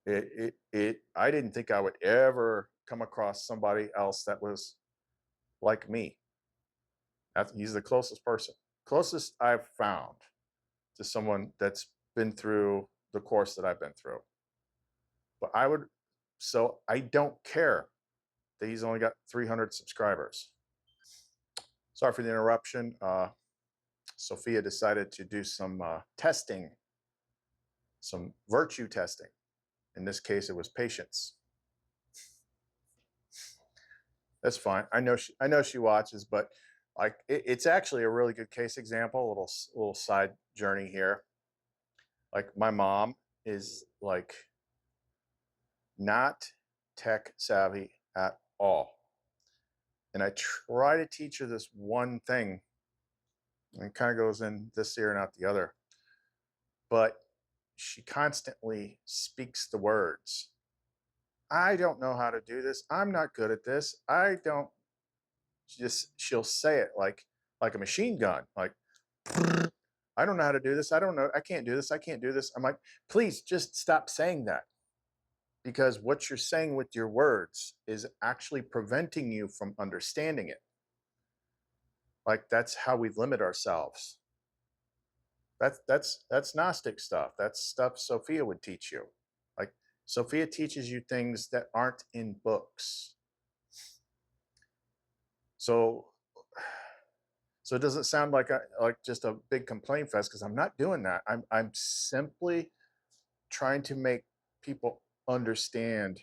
I didn't think I would ever come across somebody else that was like me. He's the closest I've found to someone that's been through the course that I've been through. But so I don't care that he's only got 300 subscribers. Sorry for the interruption. Sophia decided to do some testing, some virtue testing. In this case, it was patience. That's fine. I know she watches, but like it's actually a really good case example. Little side journey here. Like my mom is like not tech savvy at all, and I try to teach her this one thing, and it kind of goes in this ear and out the other. But she constantly speaks the words. I don't know how to do this. I'm not good at this. I don't. She'll say it like a machine gun. Like I don't know how to do this. I don't know. I can't do this. I can't do this. I'm like, please just stop saying that, because what you're saying with your words is actually preventing you from understanding it. Like that's how we limit ourselves. That's Gnostic stuff. That's stuff Sophia would teach you. Like Sophia teaches you things that aren't in books. So it doesn't sound like just a big complaint fest, because I'm not doing that. I'm simply trying to make people understand,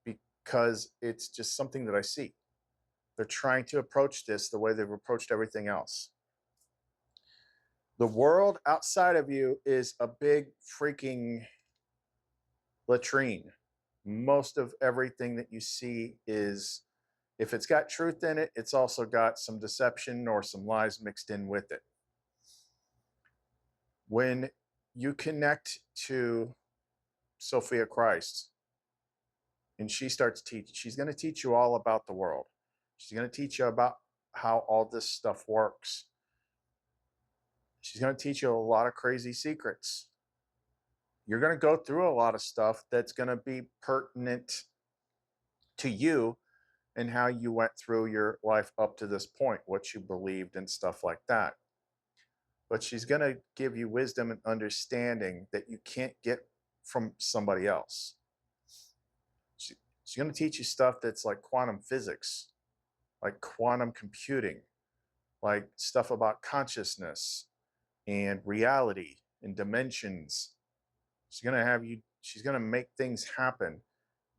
because it's just something that I see. They're trying to approach this the way they've approached everything else. The world outside of you is a big freaking latrine. Most of everything that you see is, if it's got truth in it, it's also got some deception or some lies mixed in with it. When you connect to Sophia Christ and she starts teaching, she's going to teach you all about the world. She's going to teach you about how all this stuff works. She's going to teach you a lot of crazy secrets. You're going to go through a lot of stuff that's going to be pertinent to you and how you went through your life up to this point, what you believed and stuff like that. But she's going to give you wisdom and understanding that you can't get from somebody else. She's going to teach you stuff that's like quantum physics, like quantum computing, like stuff about consciousness and reality and dimensions. She's going to make things happen.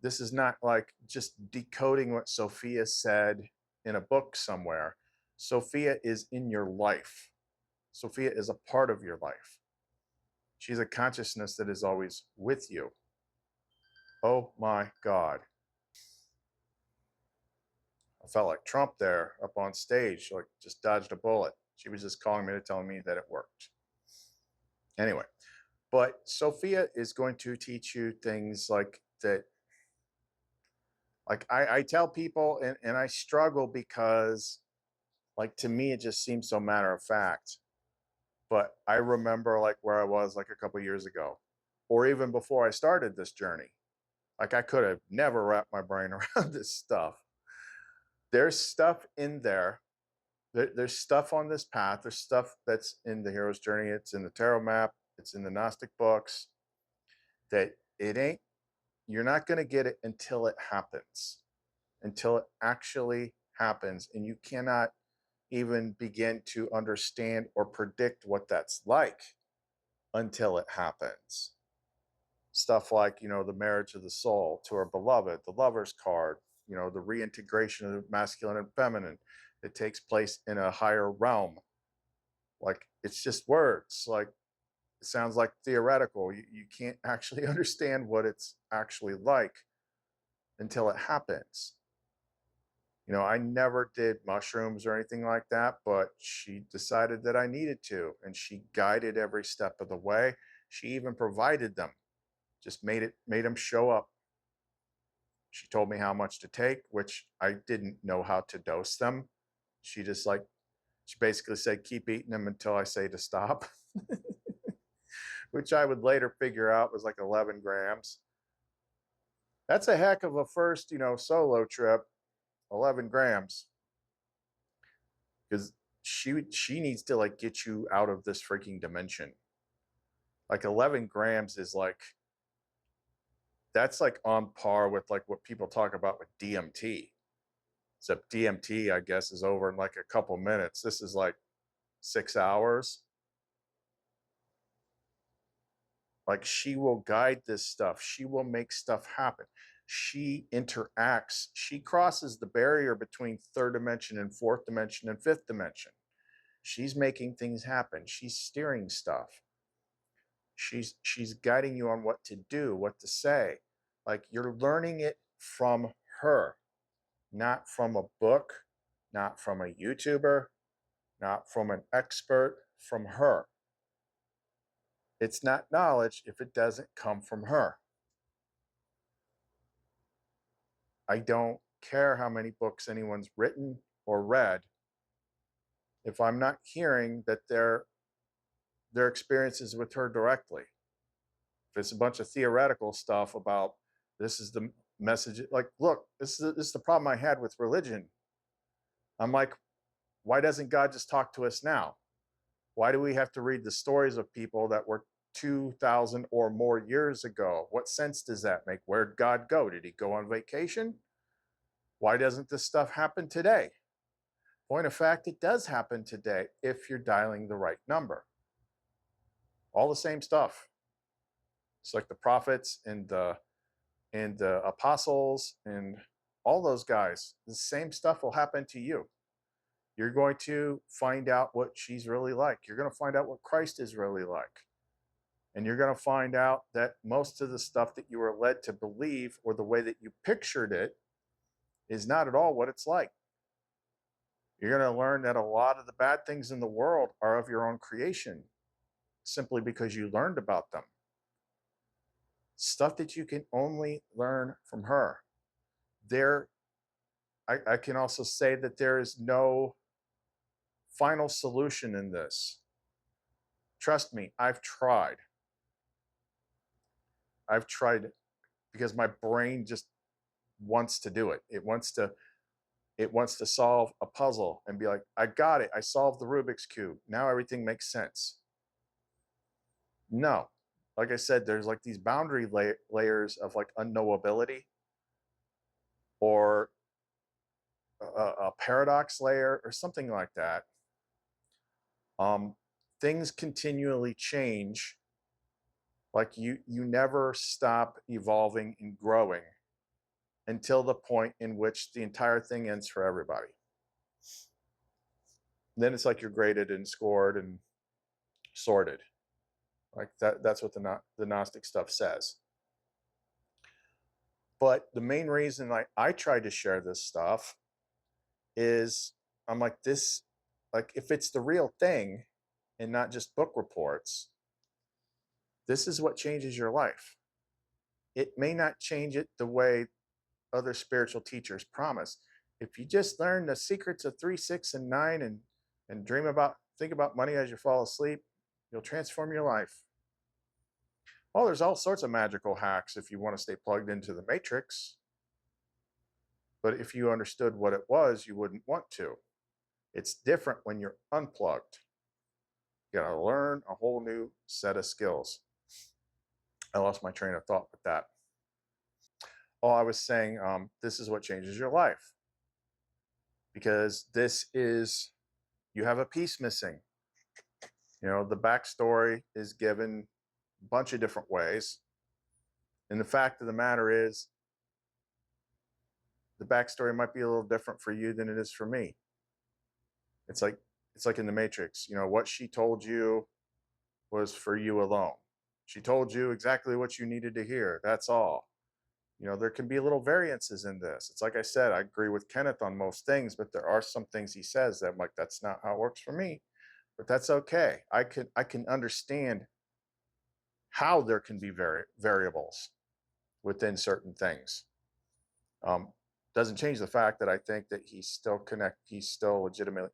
This is not like just decoding what Sophia said in a book somewhere. Sophia is in your life. Sophia is a part of your life. She's a consciousness that is always with you. Oh my God. I felt like Trump there up on stage, like just dodged a bullet. She was just calling me to tell me that it worked. Anyway, but Sophia is going to teach you things like that. Like I tell people, and I struggle because, like, to me, it just seems so matter of fact. But I remember like where I was like a couple years ago, or even before I started this journey. Like I could have never wrapped my brain around this stuff. There's stuff in there. There's stuff on this path. There's stuff that's in the hero's journey. It's in the tarot map. It's in the Gnostic books. That it ain't. You're not going to get it until it happens. Until it actually happens, and you cannot even begin to understand or predict what that's like until it happens. Stuff like, the marriage of the soul to our beloved, the lover's card, the reintegration of masculine and feminine. It takes place in a higher realm. Like, it's just words. Like, it sounds like theoretical. You can't actually understand what it's actually like until it happens. I never did mushrooms or anything like that, but she decided that I needed to, and she guided every step of the way. She even provided them, just made them show up. She told me how much to take, which I didn't know how to dose them. She just like, she basically said, keep eating them until I say to stop, which I would later figure out was like 11 grams. That's a heck of a first, solo trip, 11 grams. Because she needs to like get you out of this freaking dimension. Like 11 grams is like, that's like on par with like what people talk about with DMT. Except DMT, I guess, is over in like a couple minutes. This is like 6 hours. Like, she will guide this stuff. She will make stuff happen. She interacts. She crosses the barrier between third dimension and fourth dimension and fifth dimension. She's making things happen. She's steering stuff. She's guiding you on what to do, what to say. Like, you're learning it from her, not from a book, not from a YouTuber, not from an expert, from her. It's not knowledge if it doesn't come from her. I don't care how many books anyone's written or read if I'm not hearing that their experiences with her directly. If it's a bunch of theoretical stuff about this is the message, like, look, this is the problem I had with religion. I'm like, why doesn't God just talk to us now? Why do we have to read the stories of people that were 2,000 or more years ago? What sense does that make? Where'd God go? Did he go on vacation? Why doesn't this stuff happen today? Point of fact, it does happen today if you're dialing the right number. All the same stuff. It's like the prophets and the apostles and all those guys. The same stuff will happen to you. You're going to find out what she's really like. You're going to find out what Christ is really like. And you're going to find out that most of the stuff that you were led to believe or the way that you pictured it is not at all what it's like. You're going to learn that a lot of the bad things in the world are of your own creation simply because you learned about them. Stuff that you can only learn from her. I can also say that there is no final solution in this. Trust me, I've tried. I've tried because my brain just wants to do it. It wants to solve a puzzle and be like, I got it. I solved the Rubik's Cube. Now everything makes sense. No. Like I said, there's like these boundary layers of like unknowability or a paradox layer or something like that. Things continually change. Like, you never stop evolving and growing until the point in which the entire thing ends for everybody. Then it's like you're graded and scored and sorted. Like that's what the Gnostic stuff says. But the main reason I tried to share this stuff is I'm like, this, like, if it's the real thing and not just book reports, this is what changes your life. It may not change it the way other spiritual teachers promise. If you just learn the secrets of 3, 6, and 9 and think about money as you fall asleep, you'll transform your life. Oh, there's all sorts of magical hacks if you want to stay plugged into the matrix. But if you understood what it was, you wouldn't want to. It's different when you're unplugged. You got to learn a whole new set of skills. I lost my train of thought with that. Oh, I was saying, this is what changes your life. Because you have a piece missing. The backstory is given a bunch of different ways. And the fact of the matter is, the backstory might be a little different for you than it is for me. It's like in the Matrix. You know, what she told you was for you alone. She told you exactly what you needed to hear. That's all. You know, there can be little variances in this. It's like I said, I agree with Kenneth on most things, but there are some things he says that I'm like, that's not how it works for me. But that's okay. I can understand how there can be variables within certain things. Um, doesn't change the fact that I think that he's still legitimately,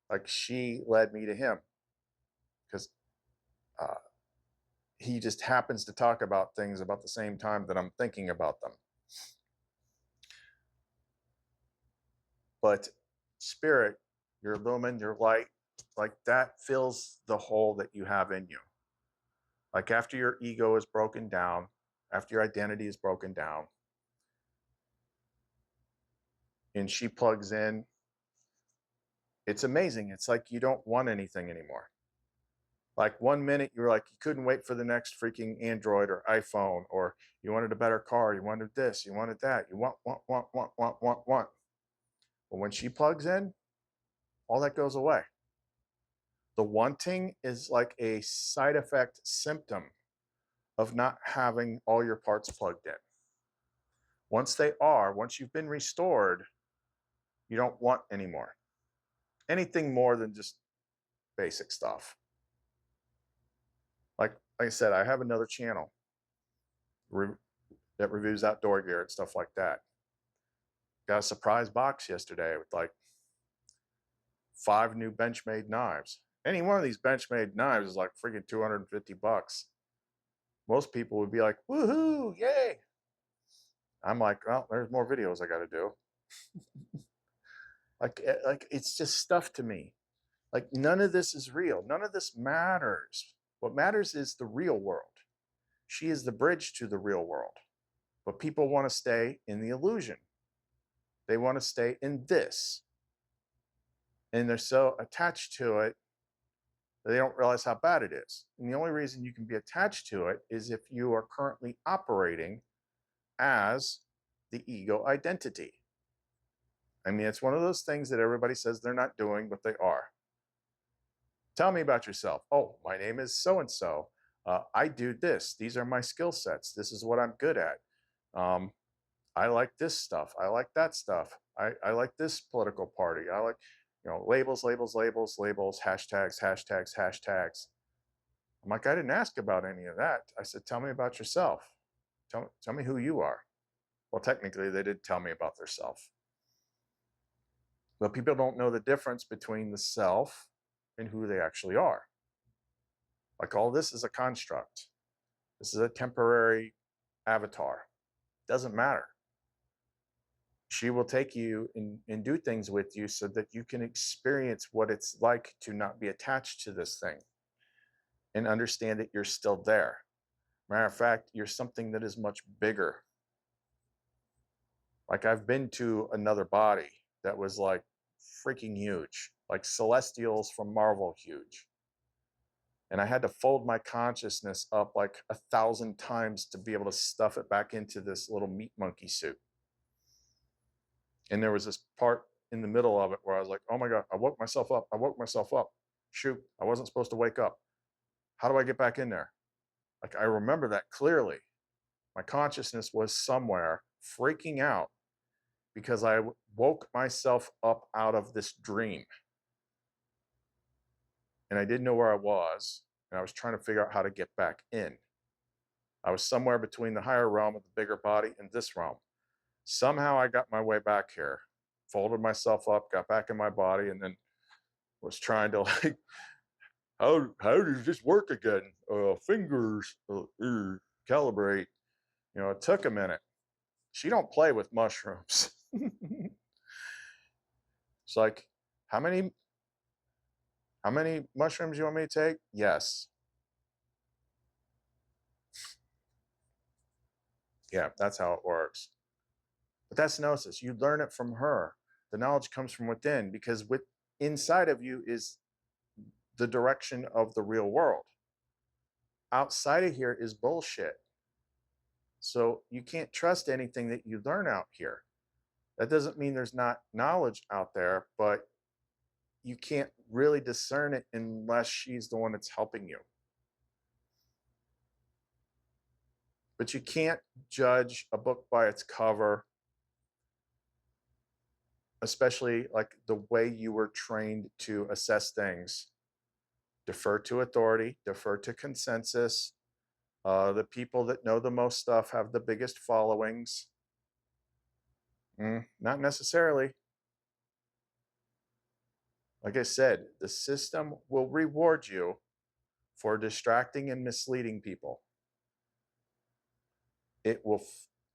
like, she led me to him because uh, he just happens to talk about things about the same time that I'm thinking about them. But spirit, your lumen, your light, like that fills the hole that you have in you. Like after your ego is broken down, after your identity is broken down, and she plugs in, it's amazing. It's like you don't want anything anymore. Like 1 minute you were like, you couldn't wait for the next freaking Android or iPhone, or you wanted a better car, you wanted this, you wanted that, you want. But when she plugs in, all that goes away. The wanting is like a side effect symptom of not having all your parts plugged in. Once you've been restored, you don't want anymore. Anything more than just basic stuff. Like I said, I have another channel that reviews outdoor gear and stuff like that. Got a surprise box yesterday with like 5 new Benchmade knives. Any one of these Benchmade knives is like freaking $250. Most people would be like, woohoo, yay. I'm like, well, there's more videos I got to do. Like it's just stuff to me. Like none of this is real. None of this matters. What matters is the real world. She is the bridge to the real world. But people want to stay in the illusion. They want to stay in this. And they're so attached to it that they don't realize how bad it is. And the only reason you can be attached to it is if you are currently operating as the ego identity. I mean, it's one of those things that everybody says they're not doing, but they are. Tell me about yourself. Oh, my name is so-and-so. I do this. These are my skill sets. This is what I'm good at. I like this stuff. I like that stuff. I like this political party. I like, labels, labels, labels, labels, hashtags, hashtags, hashtags. I'm like, I didn't ask about any of that. I said, tell me about yourself. Tell me who you are. Well, technically, they did tell me about their self. But people don't know the difference between the self and who they actually are. Like all this is a construct. This is a temporary avatar. Doesn't matter. She will take you and do things with you so that you can experience what it's like to not be attached to this thing and understand that you're still there. Matter of fact, you're something that is much bigger. Like I've been to another body that was like freaking huge, like Celestials from Marvel huge. And I had to fold my consciousness up like 1,000 times to be able to stuff it back into this little meat monkey suit. And there was this part in the middle of it where I was like, oh my God, I woke myself up. I woke myself up. Shoot, I wasn't supposed to wake up. How do I get back in there? Like, I remember that clearly. My consciousness was somewhere freaking out because I woke myself up out of this dream. And I didn't know where I was. And I was trying to figure out how to get back in. I was somewhere between the higher realm of the bigger body and this realm. Somehow I got my way back here, folded myself up, got back in my body, and then was trying to like, how does this work again? Fingers, calibrate. It took a minute. She don't play with mushrooms. It's like, how many mushrooms you want me to take? Yes. Yeah, that's how it works. But that's gnosis. You learn it from her. The knowledge comes from within because inside of you is the direction of the real world. Outside of here is bullshit. So you can't trust anything that you learn out here. That doesn't mean there's not knowledge out there, but you can't really discern it unless she's the one that's helping you. But you can't judge a book by its cover, especially like the way you were trained to assess things. Defer to authority, defer to consensus. The people that know the most stuff have the biggest followings. Not necessarily. Like I said, the system will reward you for distracting and misleading people. It will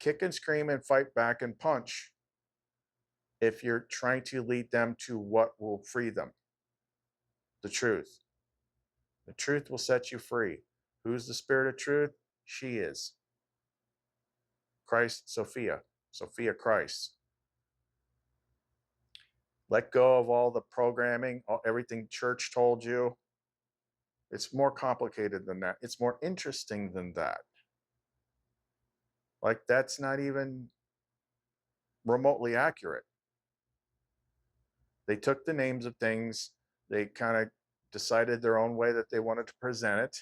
kick and scream and fight back and punch if you're trying to lead them to what will free them, the truth. The truth will set you free. Who's the spirit of truth? She is. Christ, Sophia. Sophia Christ. Let go of all the programming, everything church told you. It's more complicated than that. It's more interesting than that. Like, that's not even remotely accurate. They took the names of things, they kind of decided their own way that they wanted to present it,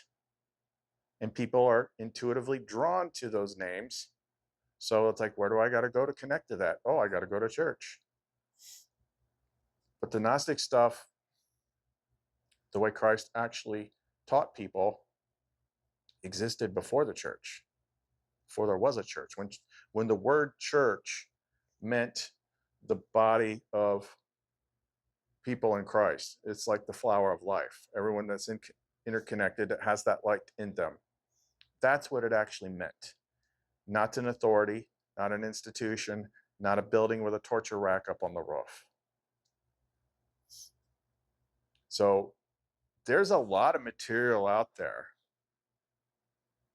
and people are intuitively drawn to those names. So it's like, where do I got to go to connect to that? Oh, I got to go to church. But the Gnostic stuff, the way Christ actually taught people, existed before the church, before there was a church. When the word church meant the body of people in Christ, it's like the flower of life. Everyone that's interconnected has that light in them. That's what it actually meant. Not an authority, not an institution, not a building with a torture rack up on the roof. So there's a lot of material out there,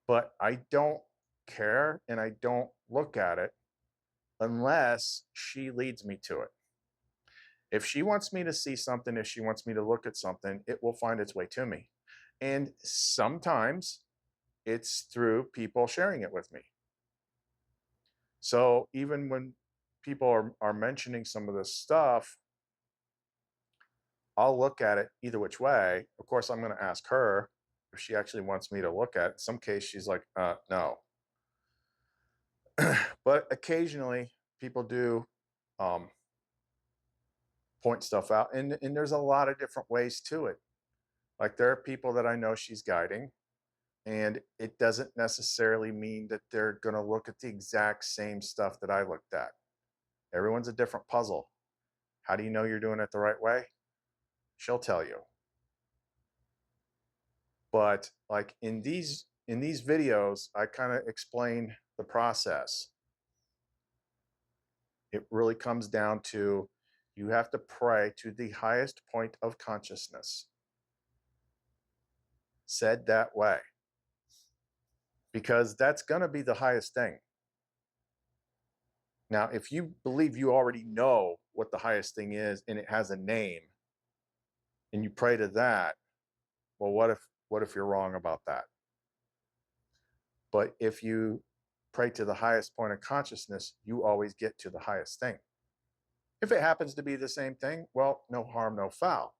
but I don't care and I don't look at it unless she leads me to it. If she wants me to see something, if she wants me to look at something, it will find its way to me. And sometimes it's through people sharing it with me. So even when people are mentioning some of this stuff, I'll look at it either which way. Of course, I'm going to ask her if she actually wants me to look at it. In some case, she's like, no. But occasionally, people do point stuff out. And there's a lot of different ways to it. Like, there are people that I know she's guiding, and it doesn't necessarily mean that they're going to look at the exact same stuff that I looked at. Everyone's a different puzzle. How do you know you're doing it the right way? She'll tell you. But like in these videos, I kind of explain the process. It really comes down to, you have to pray to the highest point of consciousness. Said that way. Because that's going to be the highest thing. Now, if you believe you already know what the highest thing is and it has a name, and you pray to that, well, what if you're wrong about that? But if you pray to the highest point of consciousness, you always get to the highest thing. If it happens to be the same thing, well, no harm, no foul.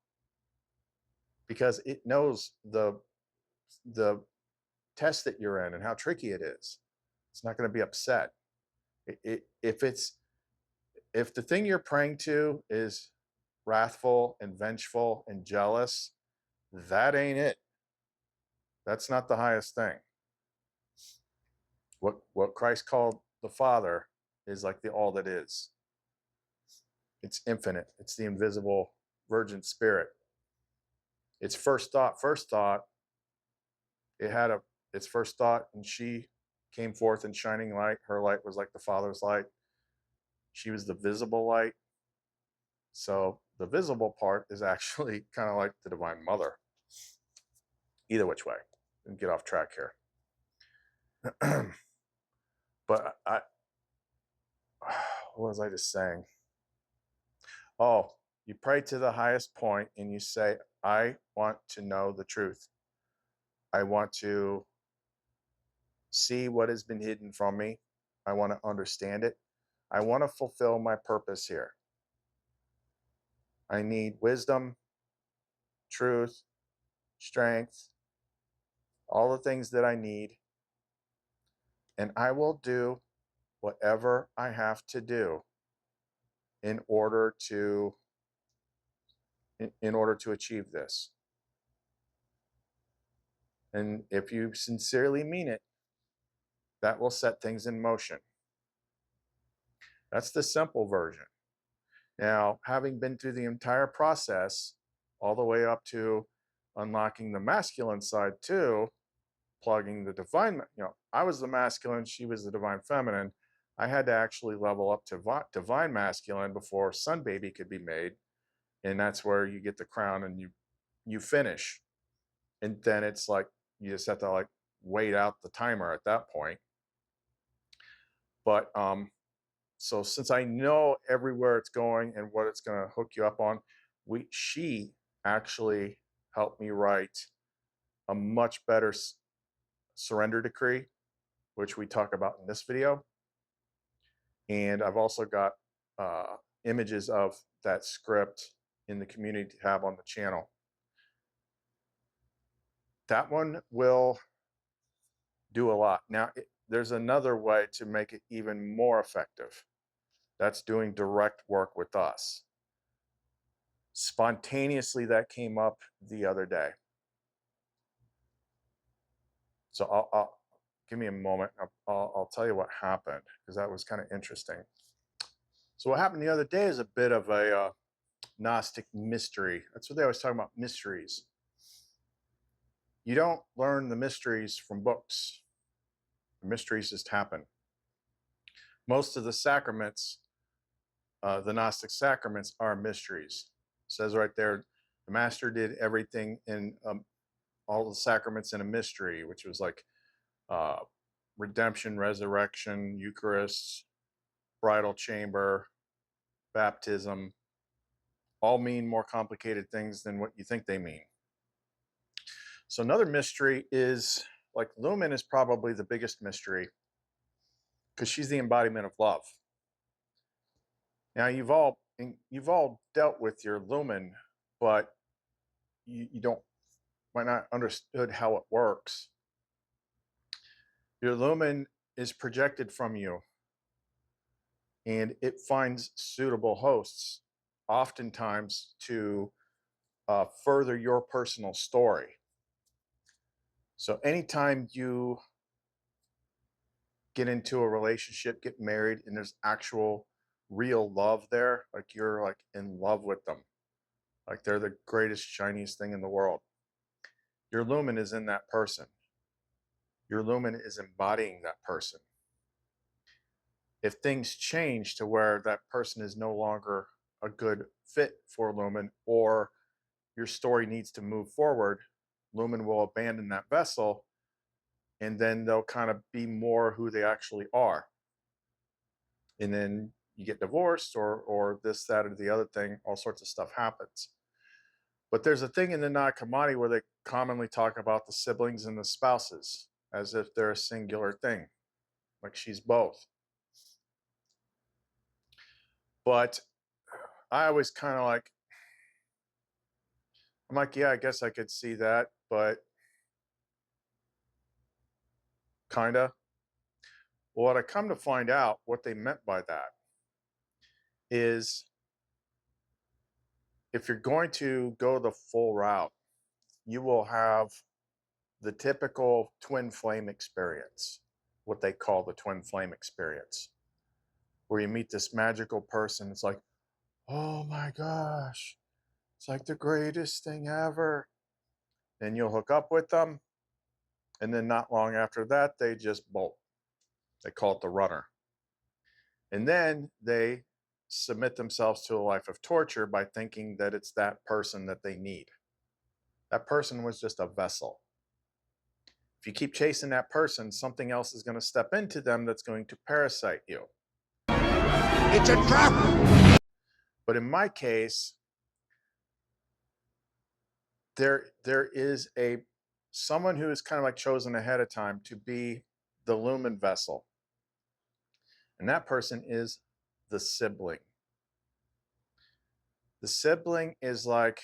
Because it knows the test that you're in and how tricky it is. It's not going to be upset. If the thing you're praying to is wrathful and vengeful and jealous, that ain't it. That's not the highest thing. What Christ called the Father is like the all that is. It's infinite. It's the invisible virgin spirit. Its first thought, it had its first thought, and she came forth in shining light. Her light was like the Father's light. She was the visible light. So the visible part is actually kind of like the Divine Mother. Either which way. And get off track here. But what was I just saying? Oh, you pray to the highest point and you say, I want to know the truth. I want to see what has been hidden from me. I want to understand it. I want to fulfill my purpose here. I need wisdom, truth, strength, all the things that I need. And I will do whatever I have to do in order to in order to achieve this. And if you sincerely mean it, that will set things in motion. That's the simple version. Now, having been through the entire process, all the way up to unlocking the masculine side too, plugging the divine, I was the masculine, she was the divine feminine. I had to actually level up to divine masculine before Sun Baby could be made. And that's where you get the crown and you finish. And then it's like you just have to like wait out the timer at that point. But so since I know everywhere it's going and what it's going to hook you up on, she actually helped me write a much better surrender decree, which we talk about in this video. And I've also got images of that script in the community tab on the channel. That one will do a lot. Now, there's another way to make it even more effective. That's doing direct work with us. Spontaneously, that came up the other day. So I'll give me a moment. I'll tell you what happened, because that was kind of interesting. So what happened the other day is a bit of a Gnostic mystery. That's what they always talk about, mysteries. You don't learn the mysteries from books. The mysteries just happen. Most of the sacraments, the Gnostic sacraments, are mysteries. It says right there, the master did everything in all the sacraments in a mystery, which was like redemption, resurrection, Eucharist, bridal chamber, baptism, all mean more complicated things than what you think they mean. So another mystery is, like, Lumen is probably the biggest mystery because she's the embodiment of love. Now you've all dealt with your Lumen, but you don't might not understood how it works. Your Lumen is projected from you, and it finds suitable hosts, oftentimes to further your personal story. So anytime you get into a relationship, get married, and there's actual real love there, like you're like in love with them, like they're the greatest, shiniest thing in the world, your Lumen is in that person. Your Lumen is embodying that person. If things change to where that person is no longer a good fit for Lumen, or your story needs to move forward, Lumen will abandon that vessel, and then they'll kind of be more who they actually are. And then you get divorced, or this, that, or the other thing, all sorts of stuff happens. But there's a thing in the Nag Hammadi where they commonly talk about the siblings and the spouses as if they're a singular thing, like she's both. But I always kind of like, I'm like, yeah, I guess I could see that, but kind of. Well, what I come to find out, what they meant by that is, if you're going to go the full route, you will have the typical twin flame experience, what they call the twin flame experience, where you meet this magical person. It's like, oh my gosh, it's like the greatest thing ever. Then you'll hook up with them, and then not long after that, they just bolt. They call it the runner. And then they submit themselves to a life of torture by thinking that it's that person that they need. That person was just a vessel. If you keep chasing that person, something else is going to step into them that's going to parasite you. It's a trap! But in my case, there is someone who is kind of like chosen ahead of time to be the lumen vessel. And that person is the sibling. The sibling is like,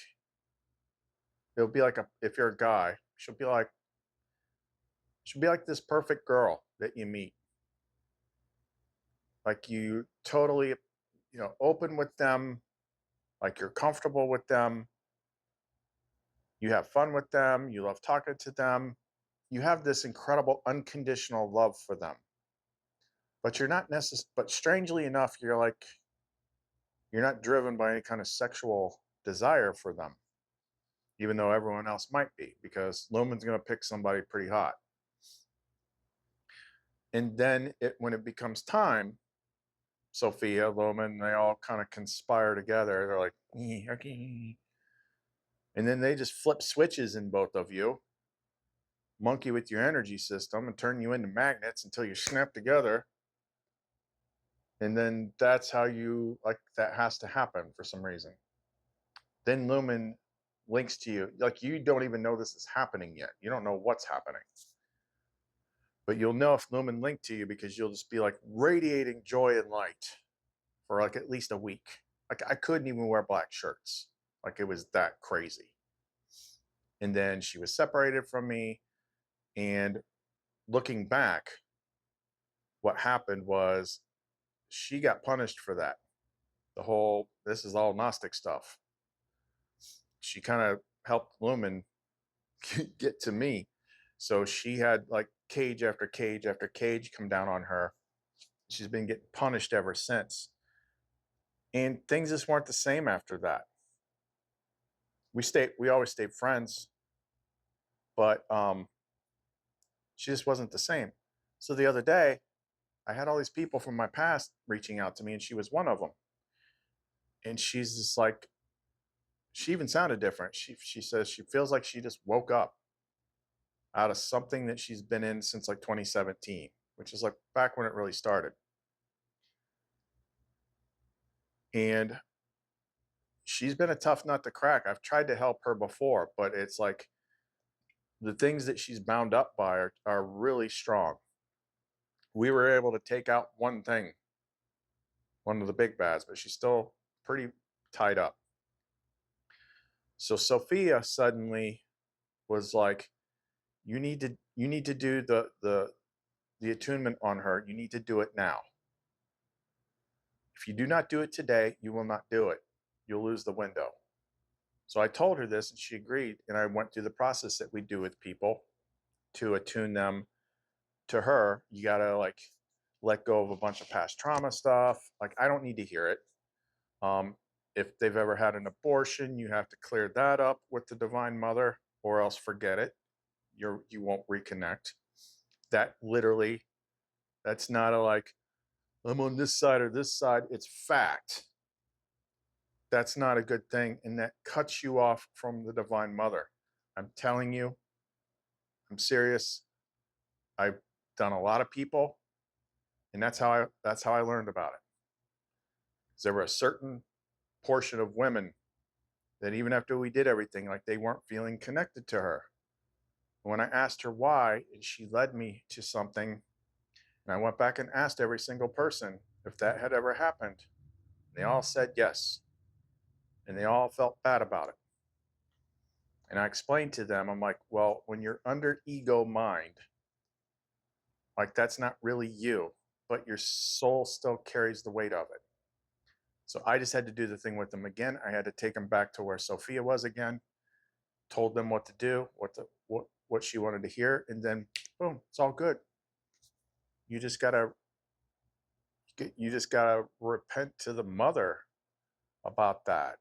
it'll be like if you're a guy, she'll be like this perfect girl that you meet. Like you totally, open with them, like you're comfortable with them, you have fun with them, you love talking to them, you have this incredible unconditional love for them. But you're not necessarily, but strangely enough, you're not driven by any kind of sexual desire for them, even though everyone else might be, because Lumen's going to pick somebody pretty hot. And then when it becomes time, Sophia, Lumen, they all kind of conspire together. They're like, okay. And then they just flip switches in both of you, monkey with your energy system, and turn you into magnets until you snap together. And then that's how that has to happen for some reason. Then Lumen links to you. Like you don't even know this is happening yet. You don't know what's happening. But you'll know if Lumen linked to you because you'll just be like radiating joy and light for like at least a week. Like I couldn't even wear black shirts. Like it was that crazy. And then she was separated from me. And looking back, what happened was she got punished for that. This is all Gnostic stuff. She kind of helped Lumen get to me. So she had like cage after cage after cage come down on her. She's been getting punished ever since. And things just weren't the same after that. We always stayed friends, but she just wasn't the same. So the other day, I had all these people from my past reaching out to me, and she was one of them. And she's just like, she even sounded different. She says she feels like she just woke up out of something that she's been in since like 2017, which is like back when it really started. And she's been a tough nut to crack. I've tried to help her before, but it's like the things that she's bound up by are really strong. We were able to take out one thing, one of the big bads, but she's still pretty tied up. So Sophia suddenly was like, you need to do the attunement on her. You need to do it now. If you do not do it today, you will not do it. You'll lose the window. So I told her this and she agreed. And I went through the process that we do with people to attune them to her. You got to like let go of a bunch of past trauma stuff. Like, I don't need to hear it. If they've ever had an abortion, you have to clear that up with the Divine Mother or else forget it. You won't reconnect. That literally, that's not a like, I'm on this side or this side. It's fact. That's not a good thing. And that cuts you off from the Divine Mother. I'm telling you, I'm serious. I've done a lot of people, and that's how I learned about it. Because there were a certain portion of women that even after we did everything, like they weren't feeling connected to her. When I asked her why, and she led me to something, and I went back and asked every single person if that had ever happened. They all said yes. And they all felt bad about it. And I explained to them, I'm like, well, when you're under ego mind, like that's not really you, but your soul still carries the weight of it. So I just had to do the thing with them again. I had to take them back to where Sophia was again, told them what to do, what she wanted to hear, and then boom, it's all good. You just gotta repent to the mother about that.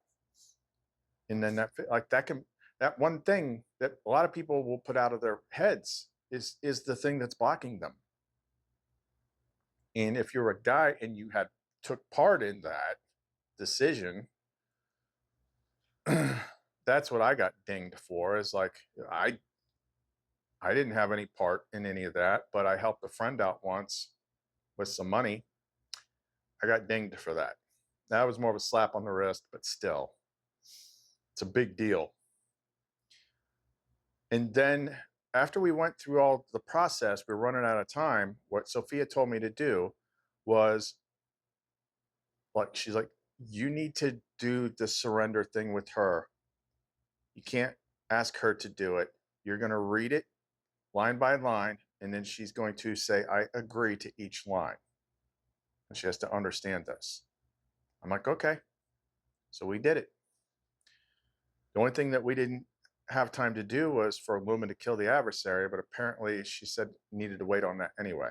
And then that one thing that a lot of people will put out of their heads is the thing that's blocking them. And if you're a guy and you had took part in that decision, that's what I got dinged for. Is like I didn't have any part in any of that, but I helped a friend out once with some money. I got dinged for that. That was more of a slap on the wrist, but still, it's a big deal. And then after we went through all the process, we were running out of time. What Sophia told me to do was like, she's like, you need to do the surrender thing with her. You can't ask her to do it. You're going to read it line by line, and then she's going to say, I agree to each line. And she has to understand this. I'm like, okay. So we did it. The only thing that we didn't have time to do was for Lumen to kill the adversary, but apparently she said needed to wait on that anyway.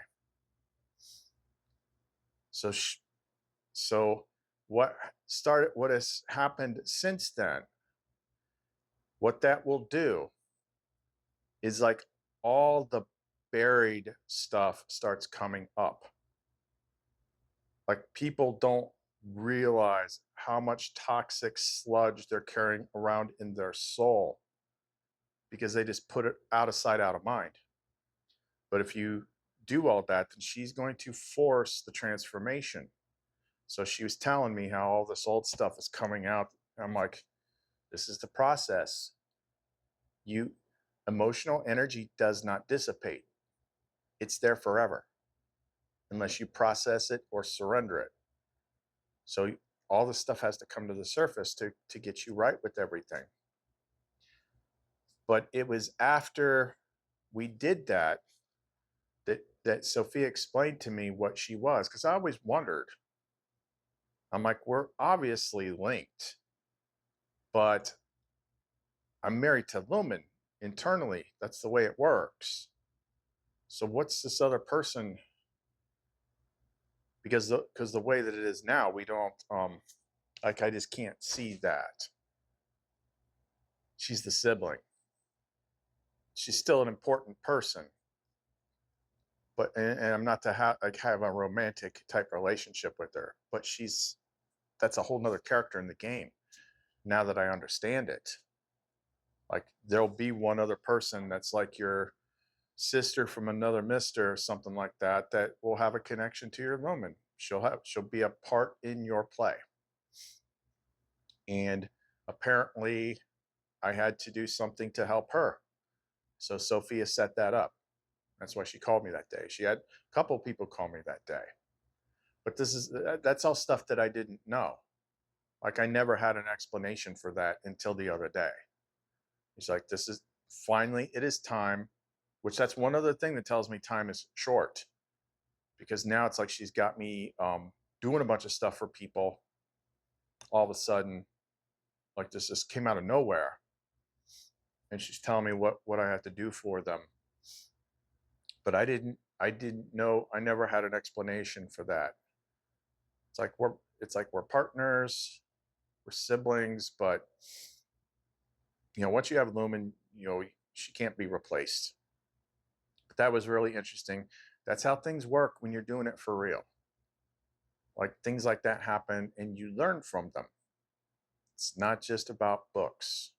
So, so what has happened since then, what that will do is like all the buried stuff starts coming up. Like people don't realize how much toxic sludge they're carrying around in their soul because they just put it out of sight, out of mind. But if you do all that, then she's going to force the transformation. So she was telling me how all this old stuff is coming out. I'm like, this is the process. Emotional energy does not dissipate. It's there forever unless you process it or surrender it. So all this stuff has to come to the surface to get you right with everything. But it was after we did that that Sophia explained to me what she was, because I always wondered. I'm like, we're obviously linked, but I'm married to Lumen internally. That's the way it works. So what's this other person? Because the way that it is now, we don't like, I just can't see that. She's the sibling. She's still an important person, but and I'm not to have a romantic type relationship with her, but that's a whole nother character in the game. Now that I understand it, like there'll be one other person that's like your sister from another mister or something like that will have a connection to your Lumen. She'll be a part in your play. And apparently I had to do something to help her. So Sophia set that up. That's why she called me that day. She had a couple people call me that day. But that's all stuff that I didn't know. Like I never had an explanation for that until the other day. He's like, this is finally, it is time, which that's one other thing that tells me time is short, because now it's like she's got me doing a bunch of stuff for people. All of a sudden, like this just came out of nowhere. And she's telling me what I have to do for them. But I didn't know, I never had an explanation for that. It's like we're partners, we're siblings, but once you have Lumen, she can't be replaced. But that was really interesting. That's how things work when you're doing it for real. Like things like that happen and you learn from them. It's not just about books.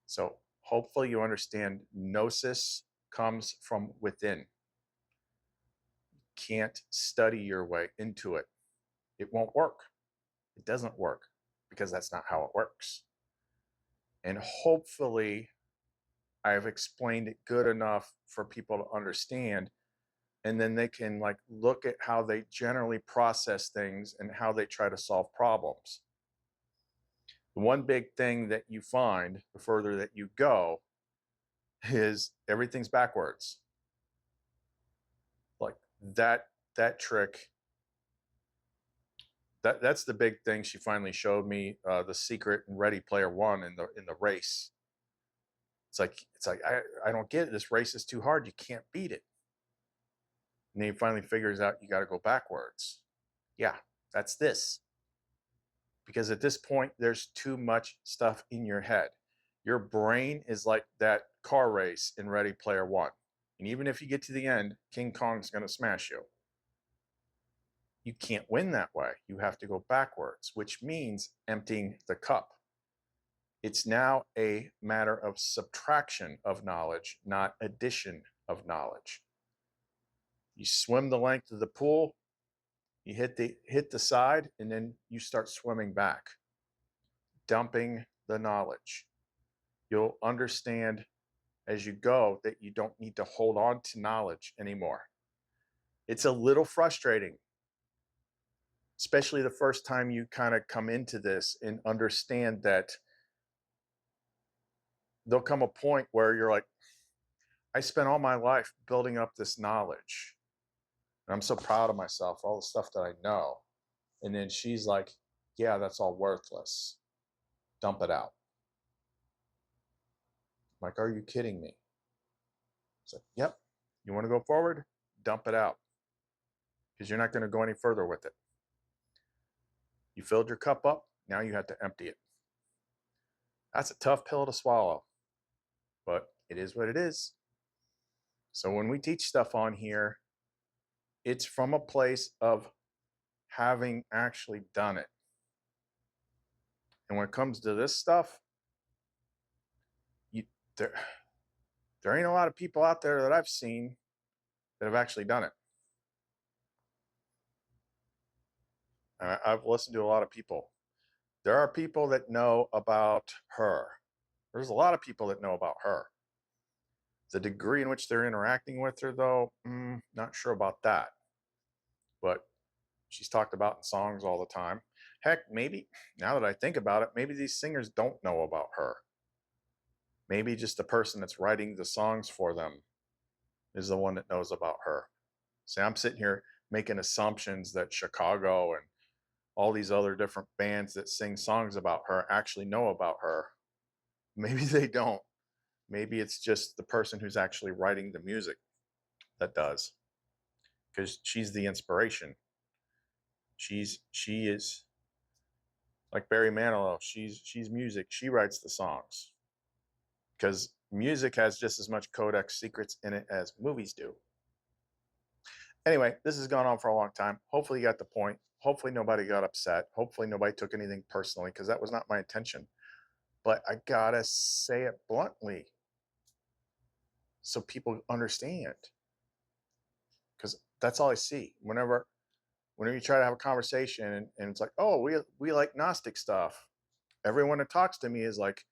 So hopefully you understand Gnosis comes from within. You can't study your way into it. It won't work. It doesn't work because that's not how it works. And hopefully I've explained it good enough for people to understand, and then they can like look at how they generally process things and how they try to solve problems. The one big thing that you find the further that you go is everything's backwards. Like that trick, that's the big thing she finally showed me, the secret in Ready Player One in the race. It's like I don't get it. This race is too hard. You can't beat it. And then he finally figures out you got to go backwards. Yeah, that's this. Because at this point, there's too much stuff in your head. Your brain is like that car race in Ready Player One. And even if you get to the end, King Kong's going to smash you. You can't win that way. You have to go backwards, which means emptying the cup. It's now a matter of subtraction of knowledge, not addition of knowledge. You swim the length of the pool, you hit the side, and then you start swimming back, dumping the knowledge. You'll understand as you go that you don't need to hold on to knowledge anymore. It's a little frustrating, especially the first time you kind of come into this and understand that there'll come a point where you're like, I spent all my life building up this knowledge. And I'm so proud of myself for all the stuff that I know. And then she's like, yeah, that's all worthless. Dump it out. I'm like, are you kidding me? It's like, yep. You want to go forward? Dump it out. Because you're not going to go any further with it. You filled your cup up. Now you have to empty it. That's a tough pill to swallow. But it is what it is. So when we teach stuff on here, it's from a place of having actually done it. And when it comes to this stuff, you, there, there ain't a lot of people out there that I've seen that have actually done it. I've listened to a lot of people. There are people that know about her. There's a lot of people that know about her. The degree in which they're interacting with her, though, not sure about that. But she's talked about in songs all the time. Heck, maybe, now that I think about it, maybe these singers don't know about her. Maybe just the person that's writing the songs for them is the one that knows about her. See, I'm sitting here making assumptions that Chicago and all these other different bands that sing songs about her actually know about her. Maybe they don't. Maybe it's just the person who's actually writing the music that does, because she's the inspiration. She is like Barry Manilow. She's music. She writes the songs, because music has just as much codex secrets in it as movies do. Anyway, this has gone on for a long time. Hopefully you got the point. Hopefully nobody got upset. Hopefully nobody took anything personally, because that was not my intention. But I gotta say it bluntly so people understand, because that's all I see. Whenever you try to have a conversation and it's like, oh, we like Gnostic stuff. Everyone that talks to me is like,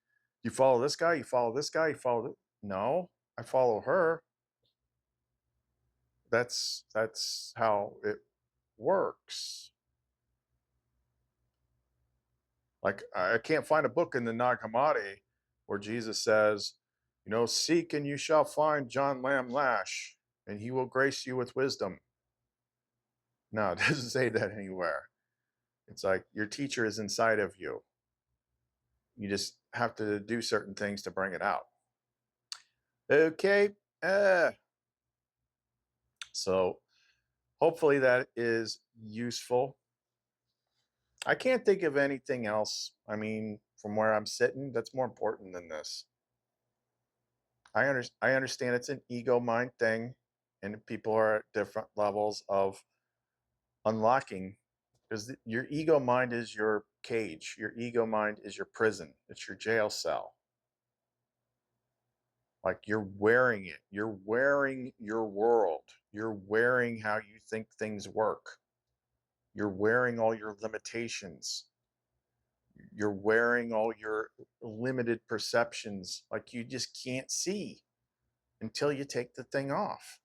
you follow this guy, you follow this guy, you follow this. No, I follow her. That's how it works. Like, I can't find a book in the Nag Hammadi where Jesus says, seek and you shall find John Lamb Lash, and he will grace you with wisdom. No, it doesn't say that anywhere. It's like your teacher is inside of you. You just have to do certain things to bring it out. Okay. So hopefully that is useful. I can't think of anything else. I mean, from where I'm sitting, that's more important than this. I understand it's an ego mind thing, and people are at different levels of unlocking, because your ego mind is your cage. Your ego mind is your prison. It's your jail cell. Like, you're wearing it. You're wearing your world. You're wearing how you think things work. You're wearing all your limitations. You're wearing all your limited perceptions. Like, you just can't see until you take the thing off.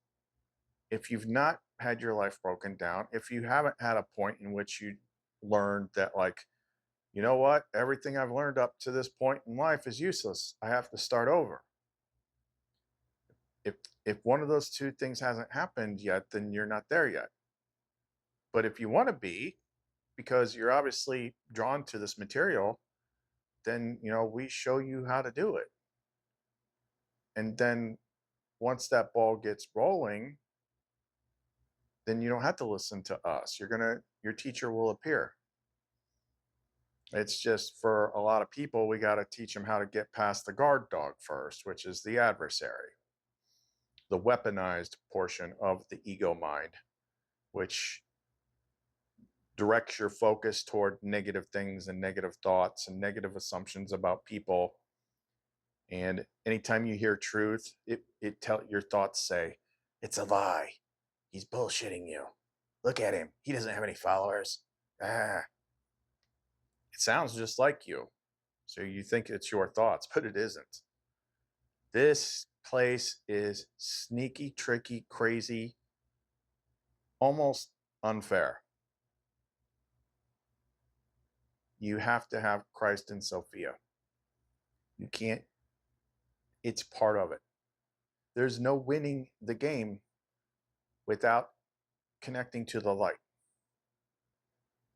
If you've not had your life broken down, if you haven't had a point in which you learned that, like, you know what, everything I've learned up to this point in life is useless, I have to start over. If one of those two things hasn't happened yet, then you're not there yet. But if you want to be, because you're obviously drawn to this material, then we show you how to do it. And then once that ball gets rolling, then you don't have to listen to us. Your teacher will appear. It's just, for a lot of people, we got to teach them how to get past the guard dog first, which is the adversary, the weaponized portion of the ego mind, which directs your focus toward negative things and negative thoughts and negative assumptions about people. And anytime you hear truth, your thoughts say, it's a lie. He's bullshitting you. Look at him. He doesn't have any followers. It sounds just like you. So you think it's your thoughts, but it isn't. This place is sneaky, tricky, crazy, almost unfair. You have to have Christ and Sophia. You can't, it's part of it. There's no winning the game without connecting to the light.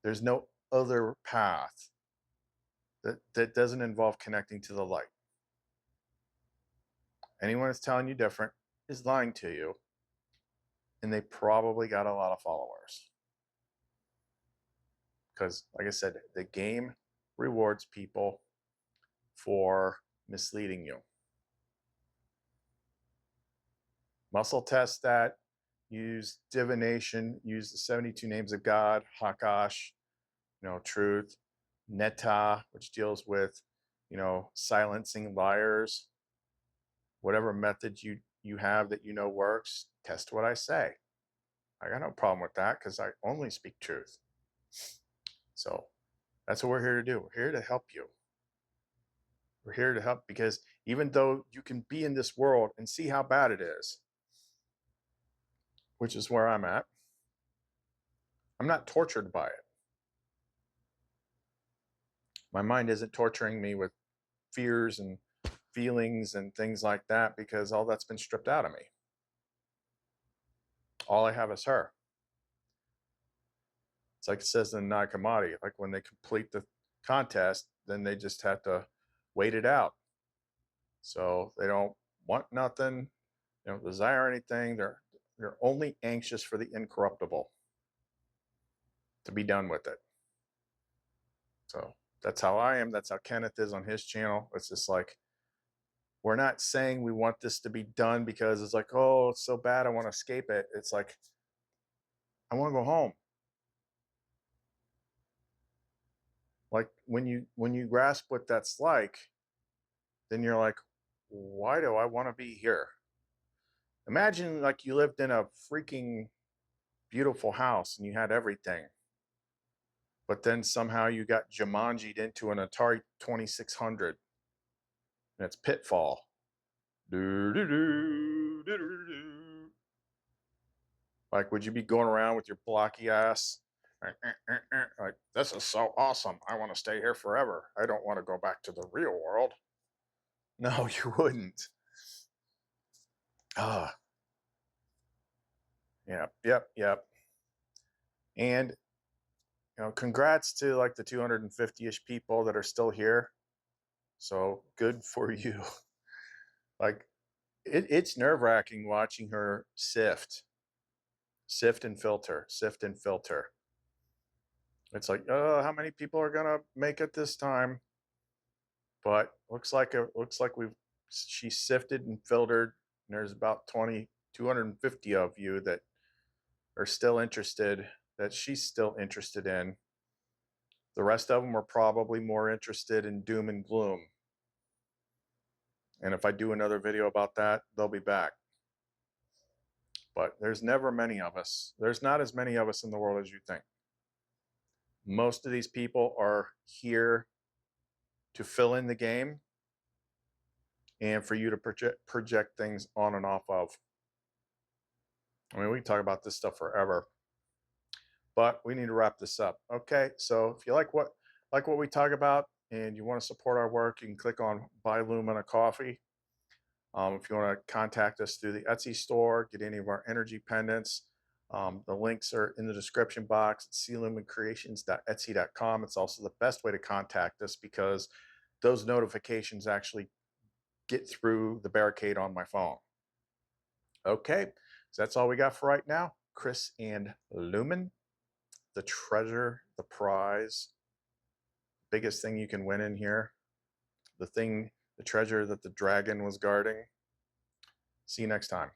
There's no other path that doesn't involve connecting to the light. Anyone that's telling you different is lying to you, and they probably got a lot of followers. Because, like I said, the game rewards people for misleading you. Muscle test that, use divination, use the 72 names of God, Hakash, truth, Netta, which deals with, silencing liars. Whatever method you have that works, test what I say. I got no problem with that because I only speak truth. So that's what we're here to do. We're here to help you. We're here to help because even though you can be in this world and see how bad it is, which is where I'm at, I'm not tortured by it. My mind isn't torturing me with fears and feelings and things like that because all that's been stripped out of me. All I have is her. It's like it says in Nag Hammadi, like when they complete the contest, then they just have to wait it out. So they don't want nothing, they don't desire anything. They're only anxious for the incorruptible, to be done with it. So that's how I am. That's how Kenneth is on his channel. It's just like, we're not saying we want this to be done because it's like, oh, it's so bad, I want to escape it. It's like, I want to go home. Like when you grasp what that's like, then you're like, why do I want to be here? Imagine like you lived in a freaking beautiful house and you had everything, but then somehow you got Jumanji'd into an Atari 2600 and it's Pitfall. Like, would you be going around with your blocky ass? Like, this is so awesome. I want to stay here forever. I don't want to go back to the real world. No, you wouldn't. Ah, yep. And congrats to like the 250-ish people that are still here. So good for you. Like, it's nerve-wracking watching her sift and filter. It's like, oh, how many people are gonna make it this time? But looks like she sifted and filtered, and there's about 250 of you that are still interested, that she's still interested in. The rest of them are probably more interested in doom and gloom. And if I do another video about that, they'll be back. But there's never many of us. There's not as many of us in the world as you think. Most of these people are here to fill in the game and for you to project things on and off of. I mean, we can talk about this stuff forever, but we need to wrap this up. Okay, so if you like what we talk about and you want to support our work, you can click on Buy Lumina Coffee. If you want to contact us through the Etsy store, get any of our energy pendants, the links are in the description box at clumincreations.etsy.com. It's also the best way to contact us because those notifications actually get through the barricade on my phone. Okay, so that's all we got for right now. Chris and Lumen, the treasure, the prize, biggest thing you can win in here, the treasure that the dragon was guarding. See you next time.